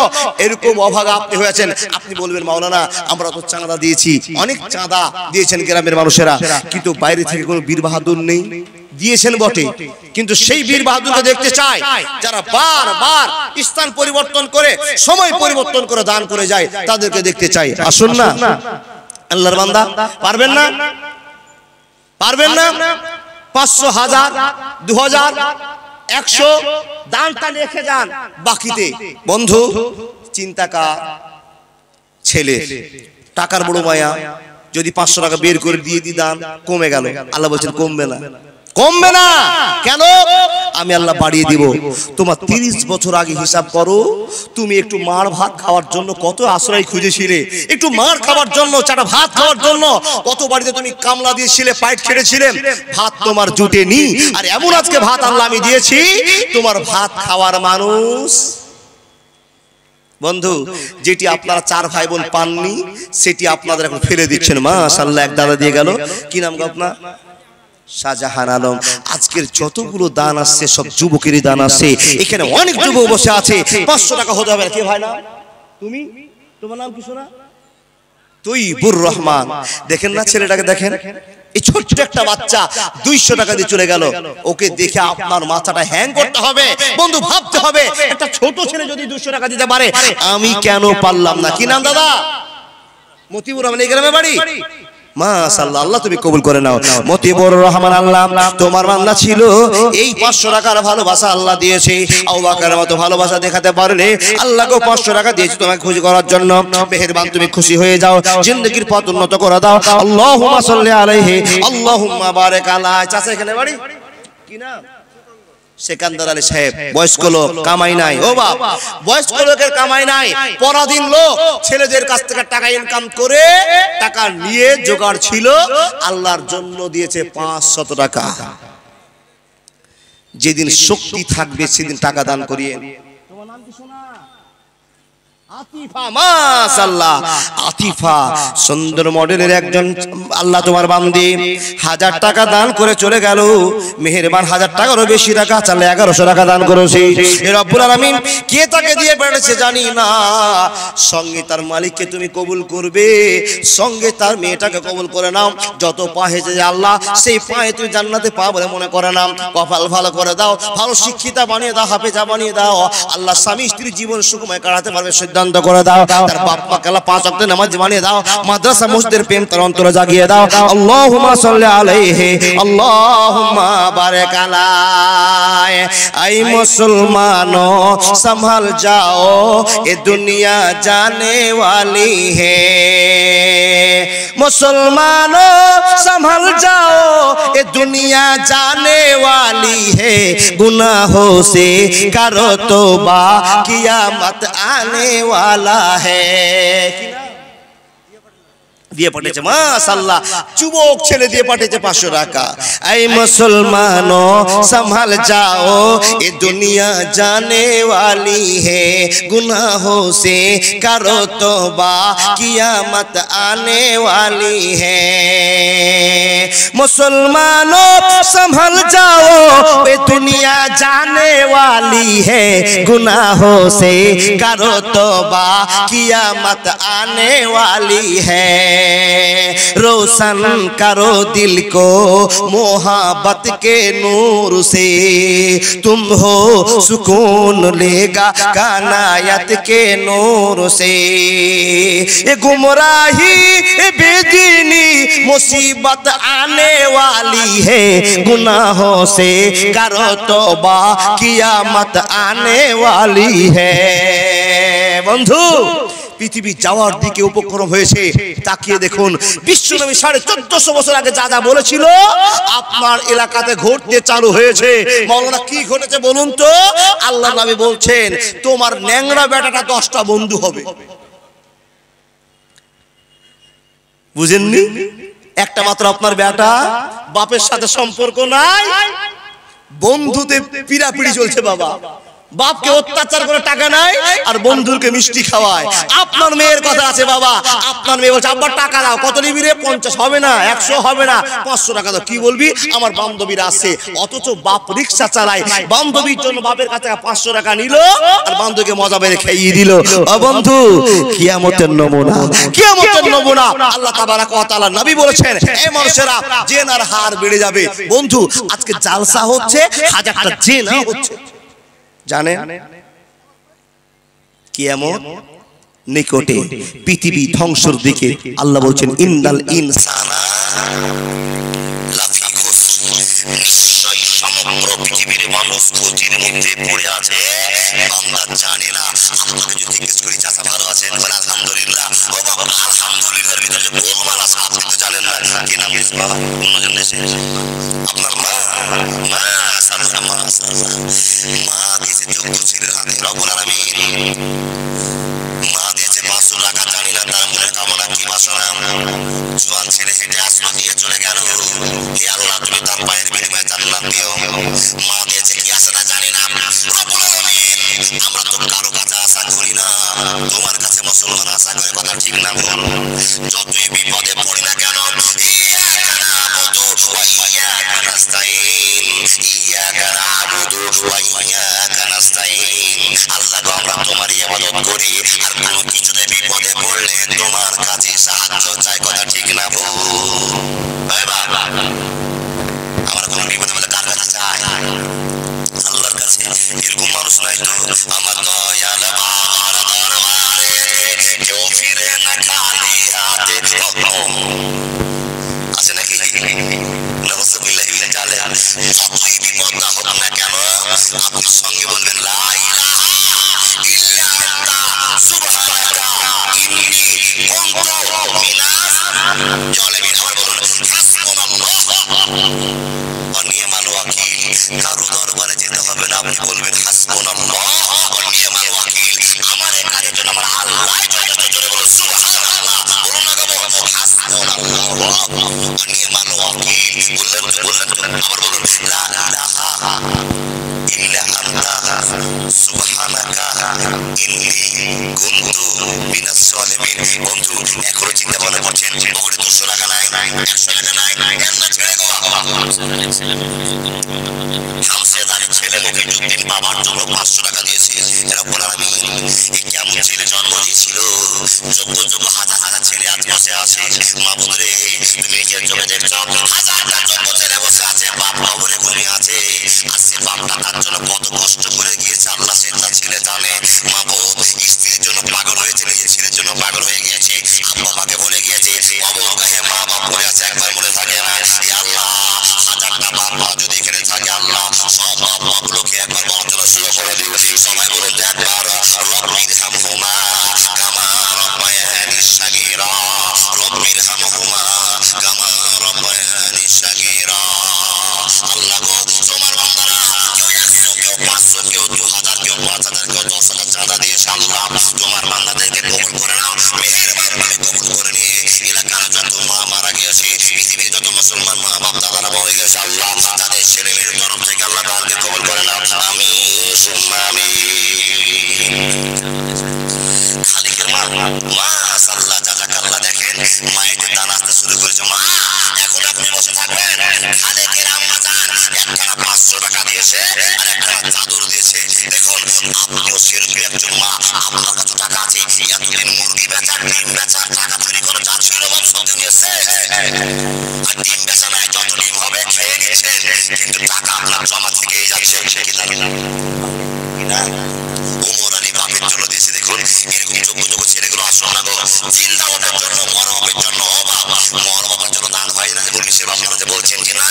এরকম অভাগা আপনি হয়েছেন। আপনি বলবেন মাওলানা আমরা তো চাঁদা দিয়েছি, অনেক চাঁদা দিয়েছেন গ্রামের মানুষেরা, কিন্তু বাইরে থেকে কোনো বীর বাহাদুর নেই। দিয়েছেন বটে, কিন্তু সেই বীর বাহাদুরকে দেখতে চাই যারা বারবার স্থান পরিবর্তন করে, সময় পরিবর্তন করে দান করে যায়, তাদেরকে দেখতে চাই। আসুন না আল্লাহর বান্দা, পারবেন না? পারবেন না? 500, 1000, 2000, 100 দানটা লিখে যান বাকিতে। বন্ধু, চিন্তা কার? ছেলে টাকার বড় মায়া। যদি 500 টাকা বের করে দিয়ে দি দান, কমে গেল। আল্লাহ বলছেন কমবে না, কমবে না। কেন? আমি আল্লাহ বাড়িয়ে দিব। তোমার 30 বছর আগে হিসাব করো, তুমি একটু মার ভাত খাওয়ার জন্য কত আশ্রয় খুঁজেছিলে, একটু মার খাওয়ার জন্য, চাটা ভাত খাওয়ার জন্য কত বাড়িতে তুমি কামলা দিয়েছিলে, পাইট ছেড়েছিলে, ভাত তোমার জুটেনি। আর এমন আজকে ভাত আল্লাহ আমি দিয়েছি, তোমার ভাত খাওয়ার মানুষ। বন্ধু, যেটি আপনারা 4 ভাই বোন পাননি, সেটি আপনাদের এখন ফেলে দিচ্ছেন। মাশাআল্লাহ, এক দাদা দিয়ে গেল। কি নাম গো আপনার? শাহজাহান আলম। আজকের যতগুলো দান আসছে সব যুবকেরই দান আসছে। এখানে অনেক যুবক বসে আছে। 500 টাকা হতে হবে। কে ভাই না তুমি? তোমার নাম কি শোনা? তৈবুর রহমান, দেখেন না ছেলেটাকে, দেখেন এই ছোট্ট একটা বাচ্চা 200 টাকা দিয়ে চলে গেল। ওকে দেখে আপনার মাথাটা হ্যাং করতে হবে বন্ধু, ভাবতে হবে একটা ছোট ছেলে যদি 200 টাকা দিতে পারে আমি কেন পারলাম না। কি নাম দাদা? মতিবুর রহমান, এই গ্রামে বাড়ি? মাশাআল্লাহ, আল্লাহ তুমি কবুল করে নাও। মতিবুর রহমান আল্লাহ তোমার বান্দা ছিল, এই 500 টাকার ভালোবাসা আল্লাহ দিয়েছে। আবু বকরের মতো ভালোবাসা দেখাতে পারলে আল্লাহকে 500 টাকা দিয়েছে তোমাকে খুশি করার জন্য। মেহেরবান তুমি খুশি হয়ে যাও, জিন্দেগির পথ উন্নত করে দাও। আল্লাহুম্মা সাল্লি আলাইহি আল্লাহুম্মা বারিক আলাইহি। চাচা এখানে বাড়ি? কি নাম? সেকান্দার আলী সাহেব। বয়স্ক লোক, কামাই নাই। ও বাপ, বয়স্ক লোকের কামাই নাই, পরাধীন লোক, ছেলেদের কাছ থেকে টাকা ইনকাম করে টাকা নিয়ে জোগাড় ছিল, আল্লাহর জন্য দিয়েছে 500 টাকা। যেদিন শক্তি থাকবে সেদিন টাকা দান করিয়ে। তোমার নাম কি সোনা? আতিফা। মাশাআল্লাহ, আতিফা সুন্দর মডেলের একজন আল্লাহ তোমার বান্দি 1000 টাকা দান করে চলে গেল। মেহেরবান 1000 টাকারও বেশি টাকা চালে 1100 টাকা দান করেছে। রব্বুল আলামিন কে তাকে দিয়ে বেড়েছে জানি না, সঙ্গে তার মালিককে তুমি কবুল করবে, সঙ্গে তার মেয়েটাকে কবুল করে নাও। যত পা হেঁটে যে আল্লাহ সেই পায়ে তুমি জান্নাতে পা বলে মনে করে নাও। কপাল ভালো করে দাও, ভালো শিক্ষিতা বানিয়ে দাও, হাফেজা বানিয়ে দাও। আল্লাহ স্বামী স্ত্রী জীবন সুখময় কাটাতে পারবে সিদ্ধান্ত করে দাও। তার বাপ মাকে আল্লাহ 5 ওয়াক্ত নামাজ বানিয়ে দাও। মাদ্রাসা মসজিদের প্রেম তার অন্তরে জাগিয়ে দাও। আল্লাহুম্মা সাল্লি আলাইহি আল্লাহুম্মা বারিক আলাইহি। আই মুসলমানো संभल जाओ, ये दुनिया जाने वाली है। मुसलमानों संभल जाओ, ये दुनिया जाने वाली है। गुनाहों से करो तौबा, कियामत आने वाला है। দিয়ে পাঠিয়েছে মাশাআল্লাহ, যুবক ছেলে দিয়ে পাঠিয়েছে 500 টাকা। এই মুসলমানো संभल जाओ, ये दुनिया जाने वाली है। गुनाहों से करो तौबा, कियामत आने वाली है। मुसलमानो संभल जाओ, ये दुनिया जाने वाली है। गुनाहों से करो तौबा, कियामत आने वाली है। रोशन करो दिल को मोहब्बत के नूर से, तुम हो सुकून लेगा कानायत के नूर से। ये गुमराही ये बेदीनी मुसीबत आने वाली है। गुनाहों से करो तौबा, कियामत आने वाली है। बंधु পৃথিবী যাওয়ার দিকে উপক্রম হয়েছে, তাকিয়ে দেখুন বিশ্বনবী 1450 বছর আগে যা যা বলেছিল আপনার এলাকাতে ঘটতে চালু হয়েছে। মাওলানা কি ঘটেছে বলুন তো? আল্লাহ নবী বলছেন তোমার ন্যাংরা বেটাটা 10টা বন্ধু হবে। বুঝেননি? একটা মাত্র আপনার বেটা, বাপের সাথে সম্পর্ক নাই, বন্ধুতে পিড়াপিড়ি চলছে। বাবা বাপকে অত্যাচার করে টাকা নাই আর বন্ধুকে মিষ্টি খাওয়ায়। আপনার মেয়ের কথা আছে বাবা, আপনার মেয়ে বলছে আব্বা টাকা দাও। কত নিবি রে? 50 হবে না, 100 হবে না, 500 টাকা দাও। কি বলবি? আমার বান্ধবীরা আছে। অথচ বাপ রিকশা চালায়, বান্ধবীর জন্য বাপের কাছে 500 টাকা নিল আর বান্ধবীকে মজা বেড়ে খাইয়ে দিল। ও বন্ধু, কিয়ামতের নমুনা, কিয়ামতের নমুনা। আল্লাহ তাবারাক ওয়া তাআলা নবী বলেছেন এই মানুষেরা জেনার হার বেড়ে যাবে। বন্ধু আজকে জালসা হচ্ছে, 1000টা জেনা হচ্ছে। জানে কিয়ামত নিকটে, পৃথিবী ধ্বংসের দিকে। আল্লাহ বলছেন ইন্নাল ইনসানা লাফি খুসর, নিশ্চয়ই সমগ্র পৃথিবীর মানুষ ক্ষতির মধ্যে পড়ে আছে। বান্দা জানে না। আপনাকে যদি জিজ্ঞেস করি চাচা ভালো আছেন? বলে আলহামদুলিল্লাহ। ও বাবা আলহামদুলিল্লাহর ভিতরে গোলমাল আছে, আপনি তো জানেন না। কি নাম দিয়েছে বাবা? অন্যজন দেশে আপনার মা, মা সাল্লাল্লাহু আলাইহি ওয়াসাল্লাম মা দিয়েছে যোগ্য ছিলেন রব্বুল আলামিন। মা দিয়েছে 500 টাকা, জানি না তার মনের কামনা কি বাসনা। জোয়ান ছেলে হেঁটে আসলো, দিয়ে চলে গেল। হে আল্লাহ তুমি তার পায়ের বিনিময়ে জান্নাত দিও। মা দিয়েছে কি আশা না জানি না। রব্বুল আলামিন আমরা তো কারো কাছে আশা করি না, তোমার কাছে মুসলমান আশা করে কথা ঠিক না বল। যতই বিপদে পড়ি না কেন, ইয়াকা নাবুদু ওয়া ইয়াকা নাস্তাইন, ইয়াকা নাবুদু ওয়া ইয়াকা নাস্তাইন। আল্লাহ গো আমরা তোমার ইবাদত করি আর কোনো কিছুতে বিপদে পড়লে তোমার কাছে সাহায্য আমার দয়াল বাবার দরবারে কেউ ফিরে না খালি হাতে। আছে নাকি? নাউযুবিল্লাহি মিন যালিক। যতই বিপদ না হোক না কেন আপনি সঙ্গে বলবেন লা ইলাহা ইল্লা আনতা সুবহানাকা ইন্নী কুনতু মিনাজ জালিমিন। আবার বলুন হাসবুনাল্লাহ ওয়া নি'মাল ওয়াকিল। কারো দরবারে যেতে হবে না, আপনি বলবেন হাসবুনাল্লাহ ওয়া নি'মাল ওয়াকিল। আমার এই কাজের জন্য আমার আল্লাহ যথেষ্ট। জোরে বলুন সুবহানাল্লাহ। বলুন না গো হাসবুনাল্লাহ ওয়া নি'মাল ওয়াকিল। বললেন তো? আবার বলুন লা ইলাহা ইল্লা আনতা সুবহানাকা ইন্নী কুনতু মিনাজ জালিমিন। বন্ধু এখনো চিন্তা ভাবনা করছেন পকেটে 200 টাকা নাই, 100 টাকা নাই, এমনা ছেড়ে গো শামসেদারের ছেলে মফিজউদ্দিন বাবার জন্য 500 টাকা দিয়েছে। রব্বুল আলামিন এই কেমন ছেলে জন্ম দিয়েছিল? যোগ্য যোগ্য হাজার হাজার ছেলে আজ বসে আছে। মা বোনরে তুমি নিজের চোখে দেখছো হাজারটা যোগ্য ছেলে বসে আছে, বাপ কবরে ঘুমিয়ে আছে। আর সে বাপটা তার জন্য কত কষ্ট করে গিয়েছে আল্লাহ সে তার ছেলে জানে। মা বোন স্ত্রীর জন্য পাগল হয়েছে, নিজের ছেলের জন্য পাগল হয়ে গিয়েছে। আব্বা মাকে বলে গিয়েছে অবগাহে মা বাপ করে আছে, একবার মনে থাকে না আল্লাহ হাজারটা বাপ মা যদি এখানে থাকে আল্লাহ সব বাপ মাগুলোকে একবার বর্তনা শুরু করে দিও। সবাই বলুন একবার রব্বির হামহুমা কামা রব্বায়ানি সাগীরা। রব্বির হামহুমা কামা রব্বায়ানি সাগীরা। আল্লাহ গো তোমার বান্দারা কেউ 100 কেউ 500 কেউ 2000 কেউ 5000 কেউ 10,000 চাঁদা দিয়েছে আল্লাহ তোমার বান্দাদেরকে কবুল করে নাও। মেহেরবান করে কবুল করে নিয়ে এলাকার যত মা মারা গিয়েছে, পৃথিবীর যত মুসলমান মা বাপ দাদারা মরে গেছে আল্লাহ তাদের ছেলে মেয়ের তরফ থেকে আল্লাহ তাদেরকে কবুল করে নাও। আমিন সুম্মা আমিন। খালিকের মা মাশাআল্লাহ জাযাকাল্লাহ। দেখেন মায়েদের দান আসতে শুরু করেছে। মা এখন আপনি বসে থাকবেন। খালিকের আম্মা জান একটা 500 টাকা দিয়েছে আর একটা চাদর দিয়েছে। দেখুন আপনিও সেরকম একজন মা, আপনার কাছে টাকা আছে, এতদিন মুরগি বেচা ডিম বেচা টাকা তৈরি করে যা ছিল সব নিয়েছে। আর ডিম বেচা নাই, যত ডিম হবে খেয়ে নিয়েছেন, কিন্তু টাকা আপনার জমা থেকেই যাচ্ছে। কিনা ওমর আলী বাপের জন্য দিয়েছে। দেখুন এরকম যোগ্য যোগ্য ছেলেগুলো আসুন না গো, জিন্দা বাপের জন্য মর বাপের জন্য। ও বাবা মর বাবার জন্য দান হয় না বলি সে আপনারা যে বলছেন কি না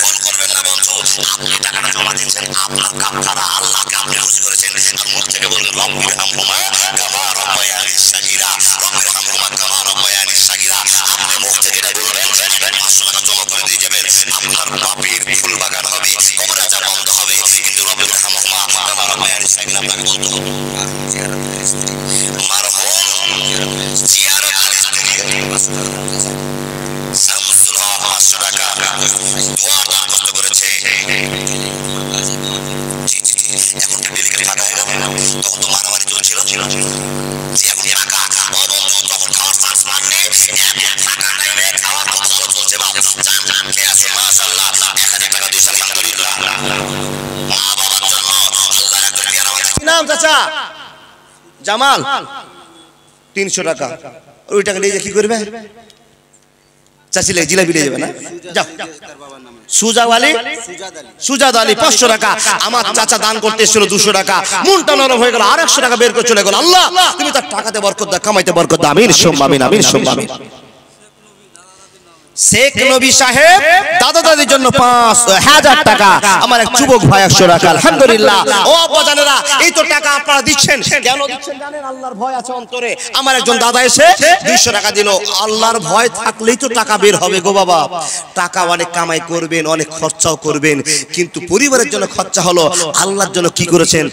ভুল করবেন না বন্ধু। আপনি টাকাটা জমা দিয়েছেন, আপনার কাপড়া আল্লাহকে আপনি খুশি করেছেন। আর মুখ থেকে বললেন রব্বির হামহুমা কামা রব্বায়ানি সাগীরা। রব্বির হামহুমা কামা রব্বায়ানি সাগীরা। আপনি মুখ থেকে এটা বলবেন 500 টাকা জমা করে দিয়ে যাবেন। আপনার বাপের ফুল বাগান হবে, কবরটা বন্ধ হবে, কিন্তু রব্বির হামহুমা কামা রব্বায়ানি সাগীরা আপনাকে বলতে হবে। মারহুম জিয়ারত আলী শামসুল হক 500 টাকা দোয়া কষ্ট করেছে। এখন কি বিলিকে টাকা হয়ে গেল? তখন তো মারামারি চলছিল। এখন টাকা ও বন্ধু তখন খাওয়ার চান্স মারলে এখন টাকা নেবে, খাওয়ার তো ভালো চলছে। বাবা জান কে আছে মাশাআল্লাহ 1000 টাকা দিয়েছে আলহামদুলিল্লাহ। মা বাবার জন্য আল্লাহ একটা পেয়ারা নাম চাচা জামাল 300 টাকা। ওই টাকা নিয়ে কি করবে? চাচিলে জিলাপি নিয়ে যাবে না? যাও সুজাদ আলী 500 টাকা। আমার চাচা দান করতে এসেছিল 200 টাকা। মনটা নরম হয়ে গেল, আর 100 টাকা বের করে চলে গেল। আল্লাহ তুমি তার টাকাতে বরকত দাও, কামাইতে বরকত দাও। আমিন সুম্মা আমিন, আমিন সুম্মা আমিন। শেখ নবী সাহেব দাদা দাদির জন্য 5000 টাকা। আমার এক যুবক ভাই 100 টাকা। আলহামদুলিল্লাহ। ও বাজানেরা এই তো টাকা আপনারা দিচ্ছেন, কেন দিচ্ছেন জানেন? আল্লাহর ভয় আছে অন্তরে। আমার একজন দাদা এসে 200 টাকা দিল। আল্লাহর ভয় থাকলেই তো টাকা বের হবে গো বাবা। টাকা অনেক কামাই করবেন, অনেক খরচাও করবেন, কিন্তু পরিবারের জন্য খরচা হলো, আল্লাহর জন্য কি করেছেন?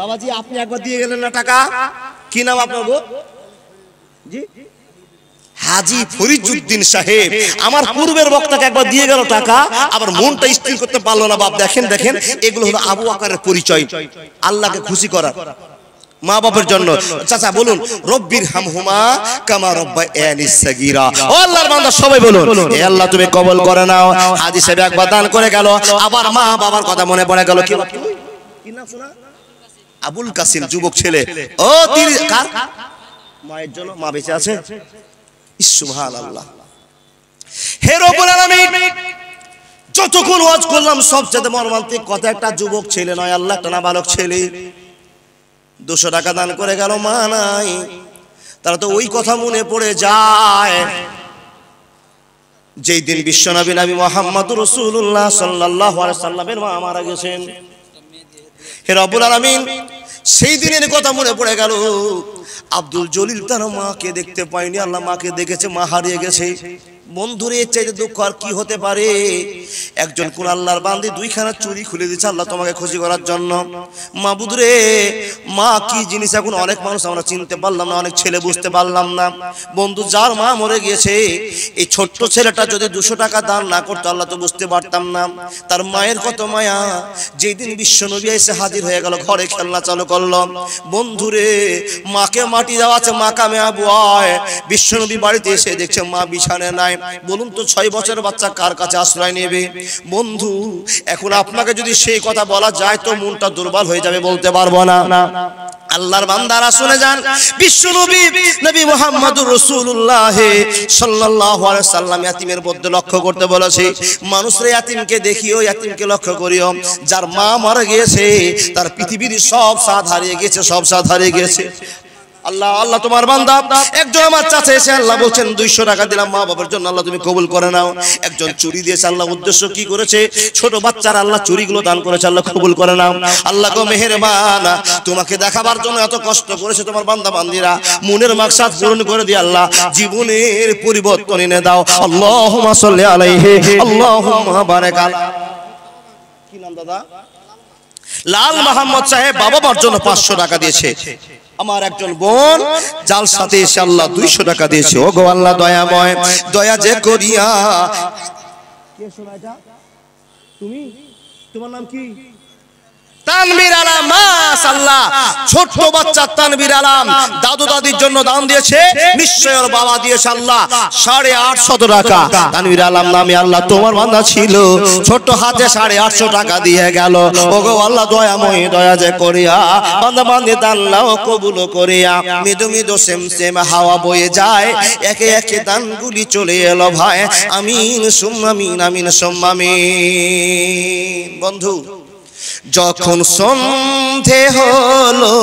বাবাজি আপনি একবার দিয়ে গেলেন না টাকা। কি নাম আপনার গো? জি হাজী ফরিদউদ্দিন সাহেব। আমার পূর্বের বক্তাকে একবার দিয়ে গেল টাকা, আবার মনটা স্থির করতে পারলো না। বাপ দেখেন দেখেন এগুলো হলো আবু বকরের পরিচয়, আল্লাহকে খুশি করা মা বাবার জন্য। চাচা বলুন রব্বির হামহুমা কামা রব্বায়ানি সাগীরা। ও আল্লাহর বান্দা সবাই বলুন হে আল্লাহ তুমি কবুল করে নাও। হাজী সাহেব একবার দান করে গেল, আবার মা বাবার কথা মনে পড়ে গেল। কি নাম শোনা? আবুল কাসিম যুবক ছেলে। ও কার মায়ের জন্য? মা বেঁচে আছে? সুবহানাল্লাহ। হে রব্বুল আলামিন যতক্ষণ ওয়াজ করলাম সবচেয়ে মর্মান্তিক কথা, একটা যুবক ছেলে নয় আল্লাহ, একটা নাবালক ছেলে 200 টাকা দান করে গেল, মা নাই। তারা তো ওই কথা মনে পড়ে যায় যেই দিন বিশ্বনবী নবী মুহাম্মদুর রাসূলুল্লাহ সাল্লাল্লাহু আলাইহি সাল্লামের মা মারা গেছেন। হে রব্বুল আলামিন, সেই দিনের কথা মনে পড়ে গেল। আব্দুল জলিল তার মাকে দেখতে পায়নি, আল্লাহ মাকে দেখেছে, মা হারিয়ে গেছে। বন্ধুরে এর চাইতে দুঃখ আর কি হতে পারে? একজন কোন আল্লাহর বান্দি 2খানা চুরি খুলে দিচ্ছে আল্লাহ তোমাকে খুশি করার জন্য। মাবুদ রে, মা কি জিনিস এখন অনেক মানুষ আমরা চিনতে পারলাম না, অনেক ছেলে বুঝতে পারলাম না। বন্ধু, যার মা মরে গিয়েছে, এই ছোট্ট ছেলেটা যদি 200 টাকা দান না করতো আল্লাহ তো বুঝতে পারতাম না তার মায়ের কত মায়া। যেই দিন বিশ্বনবী এসে হাজির হয়ে গেল, ঘরে খেলনা চালু করলো। বন্ধুরে, মাকে মাটি দেওয়া আছে, মা কামিয়াবু হয়। বিশ্বনবী বাড়িতে এসে দেখছে মা বিছানায় নাই। বলুন তো 6 বছরের বাচ্চা কার কাছে আশ্রয় নেবে? বন্ধু, এখন আপনাকে যদি সেই কথা বলা যায় তো মনটা দুর্বল হয়ে যাবে, বলতে পারবো না। আল্লাহর বান্দারা শুনে যান, বিশ্বনবী নবী মুহাম্মদুর রাসূলুল্লাহ সাল্লাল্লাহু আলাইহি সাল্লাম ইয়াতিমের মধ্যে লক্ষ্য করতে বলেছে। মানুষরা ইয়াতিমকে দেখিও, ইয়াতিমকে লক্ষ্য করিও। যার মা মারা গিয়েছে তার পৃথিবীর সব স্বাদ হারিয়ে গেছে, সব স্বাদ হারিয়ে গেছে। আল্লাহ আল্লাহ তোমার বান্দা একজন আমার চাচা এসে আল্লাহ বলছেন 200 টাকা দিলাম মা বাবার জন্য, আল্লাহ তুমি কবুল করে নাও। একজন চুরি দিয়েছে, আল্লাহ উদ্দেশ্য কি করেছে? ছোট বাচ্চারা আল্লাহ চুরিগুলো দান করেছে, আল্লাহ কবুল করে নাও। আল্লাহ গো মেহেরবান, তোমাকে দেখাবার জন্য এত কষ্ট করেছে তোমার বান্দা বান্দিরা, মনের মাকসাদ পূরণ করে দিয়ে আল্লাহ জীবনের পরিবর্তন এনে দাও। আল্লাহুম্মা সাল্লি আলাইহি, আল্লাহুম্মা বারিক আলা। কি নাম দাদা? লাল মোহাম্মদ সাহেব বাবা মার জন্য 500 টাকা দিয়েছে। আমার একজন বোন জালসাতে এসে আল্লাহ 200 টাকা দিয়েছে। ও গো আল্লাহ দয়াময়, দয়া যে করিয়া। কে শোনা এটা? তুমি? তোমার নাম কি? তানভীর আলম, মাশাআল্লাহ। ছোট বাচ্চা তানভীর আলম দাদু দাদির জন্য দান দিয়েছে, নিশ্চয় ওর বাবা দিয়েছে আল্লাহ 850 টাকা। তানভীর আলম নামে আল্লাহ তোমার বান্দা ছিল, ছোট হাতে 850 টাকা দিয়ে গেল। ওগো আল্লাহ দয়াময়, দয়া যে করিয়া বান্দা বান্দি দান লাও কবুল করিয়া। মৃদু মৃদু সেম হাওয়া বয়ে যায়, একে একে দানগুলি চলে এলো ভাই। আমিন সুম্মা আমিন, আমিন সুম্মা আমিন। বন্ধু, যখন সন্ধে হলো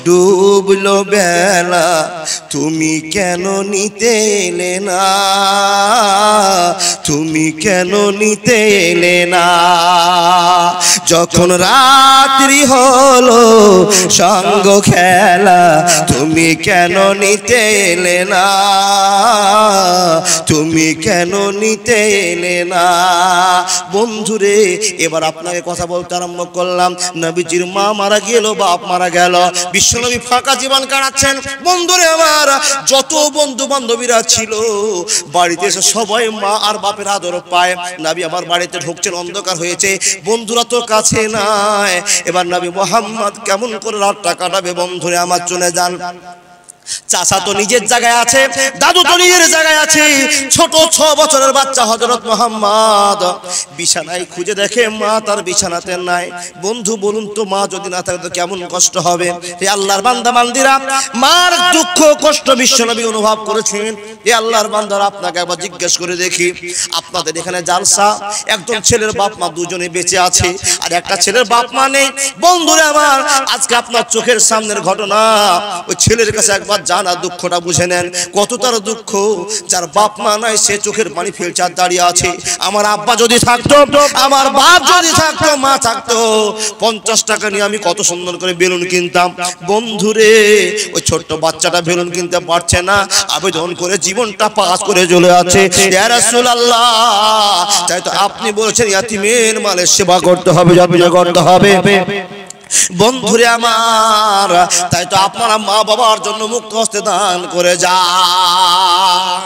ডুবলো বেলা, তুমি কেন নিতে এলে না? তুমি কেন নিতে এলে না? যখন রাত্রি হলো সঙ্গ খেলা, তুমি কেন নিতে এলে না? তুমি কেন নিতে এলে না? বন্ধুরে, এবার আপনাকে কথা বলতে আরম্ভ করলাম। নবীজির মা মারা গেল, বাপ মারা গেল, বিশ্বনবী ফাঁকা জীবন কাটাচ্ছেন। বন্ধুরে আমার, যত বন্ধু বান্ধবীরা ছিল বাড়িতে এসে সবাই মা আর বাপের আদর পায়। নবী আমার বাড়িতে ঢুকছেন, অন্ধকার হয়েছে, বন্ধুরা তো কাছে নাই। এবার নবী মুহাম্মদ কেমন করে রাতটা কাটাবে? বন্ধুরে আমার চলে যান। চাচা তো নিজের জায়গায় আছে, দাদু তো নিজের জায়গায় আছে, ছোট 6 বছরের বাচ্চা হযরত মুহাম্মদ বিছানায় খুঁজে দেখে মা তার বিছানাতে নাই। বন্ধু বলুন তো, মা যদি না থাকে তো কেমন কষ্ট হবে? হে আল্লাহর বান্দা বান্দিরা, মার দুঃখ কষ্ট বিশ্বনবী অনুভব করেছেন। হে আল্লাহর বান্দারা, আপনাকে একবার জিজ্ঞেস করে দেখি, আপনাদের এখানে জালসা, একজন ছেলের বাপ মা দুজনে বেঁচে আছে আর একটা ছেলের বাপ মা নেই। বন্ধুরা আমার, আজকে আপনার চোখের সামনের ঘটনা, ওই ছেলের কাছে একবার জানা দুঃখটা বুঝে নেন। কত তার দুঃখ, যার বাপ মা নাই সে চোখের পানি ফেলছে আর দাঁড়িয়ে আছে। আমার আব্বা যদি থাকতো, আমার বাপ যদি থাকতো, মা থাকতো, 50 টাকা নিয়ে আমি কত সুন্দর করে বেলুন কিনতাম। বন্ধুরে, ওই ছোট্ট বাচ্চাটা বেলুন কিনতে পারছে না, আবেদন করে জীবনটা পাস করে চলে আছে। ইয়া রাসূলুল্লাহ, তাই তো আপনি বলেছেন ইয়াতিমের মালের সেবা করতে হবে, যত্ন করতে হবে। বন্ধুরে আমার, তাই তো আপনারা মা বাবার জন্য মুক্ত হস্তে দান করে যান।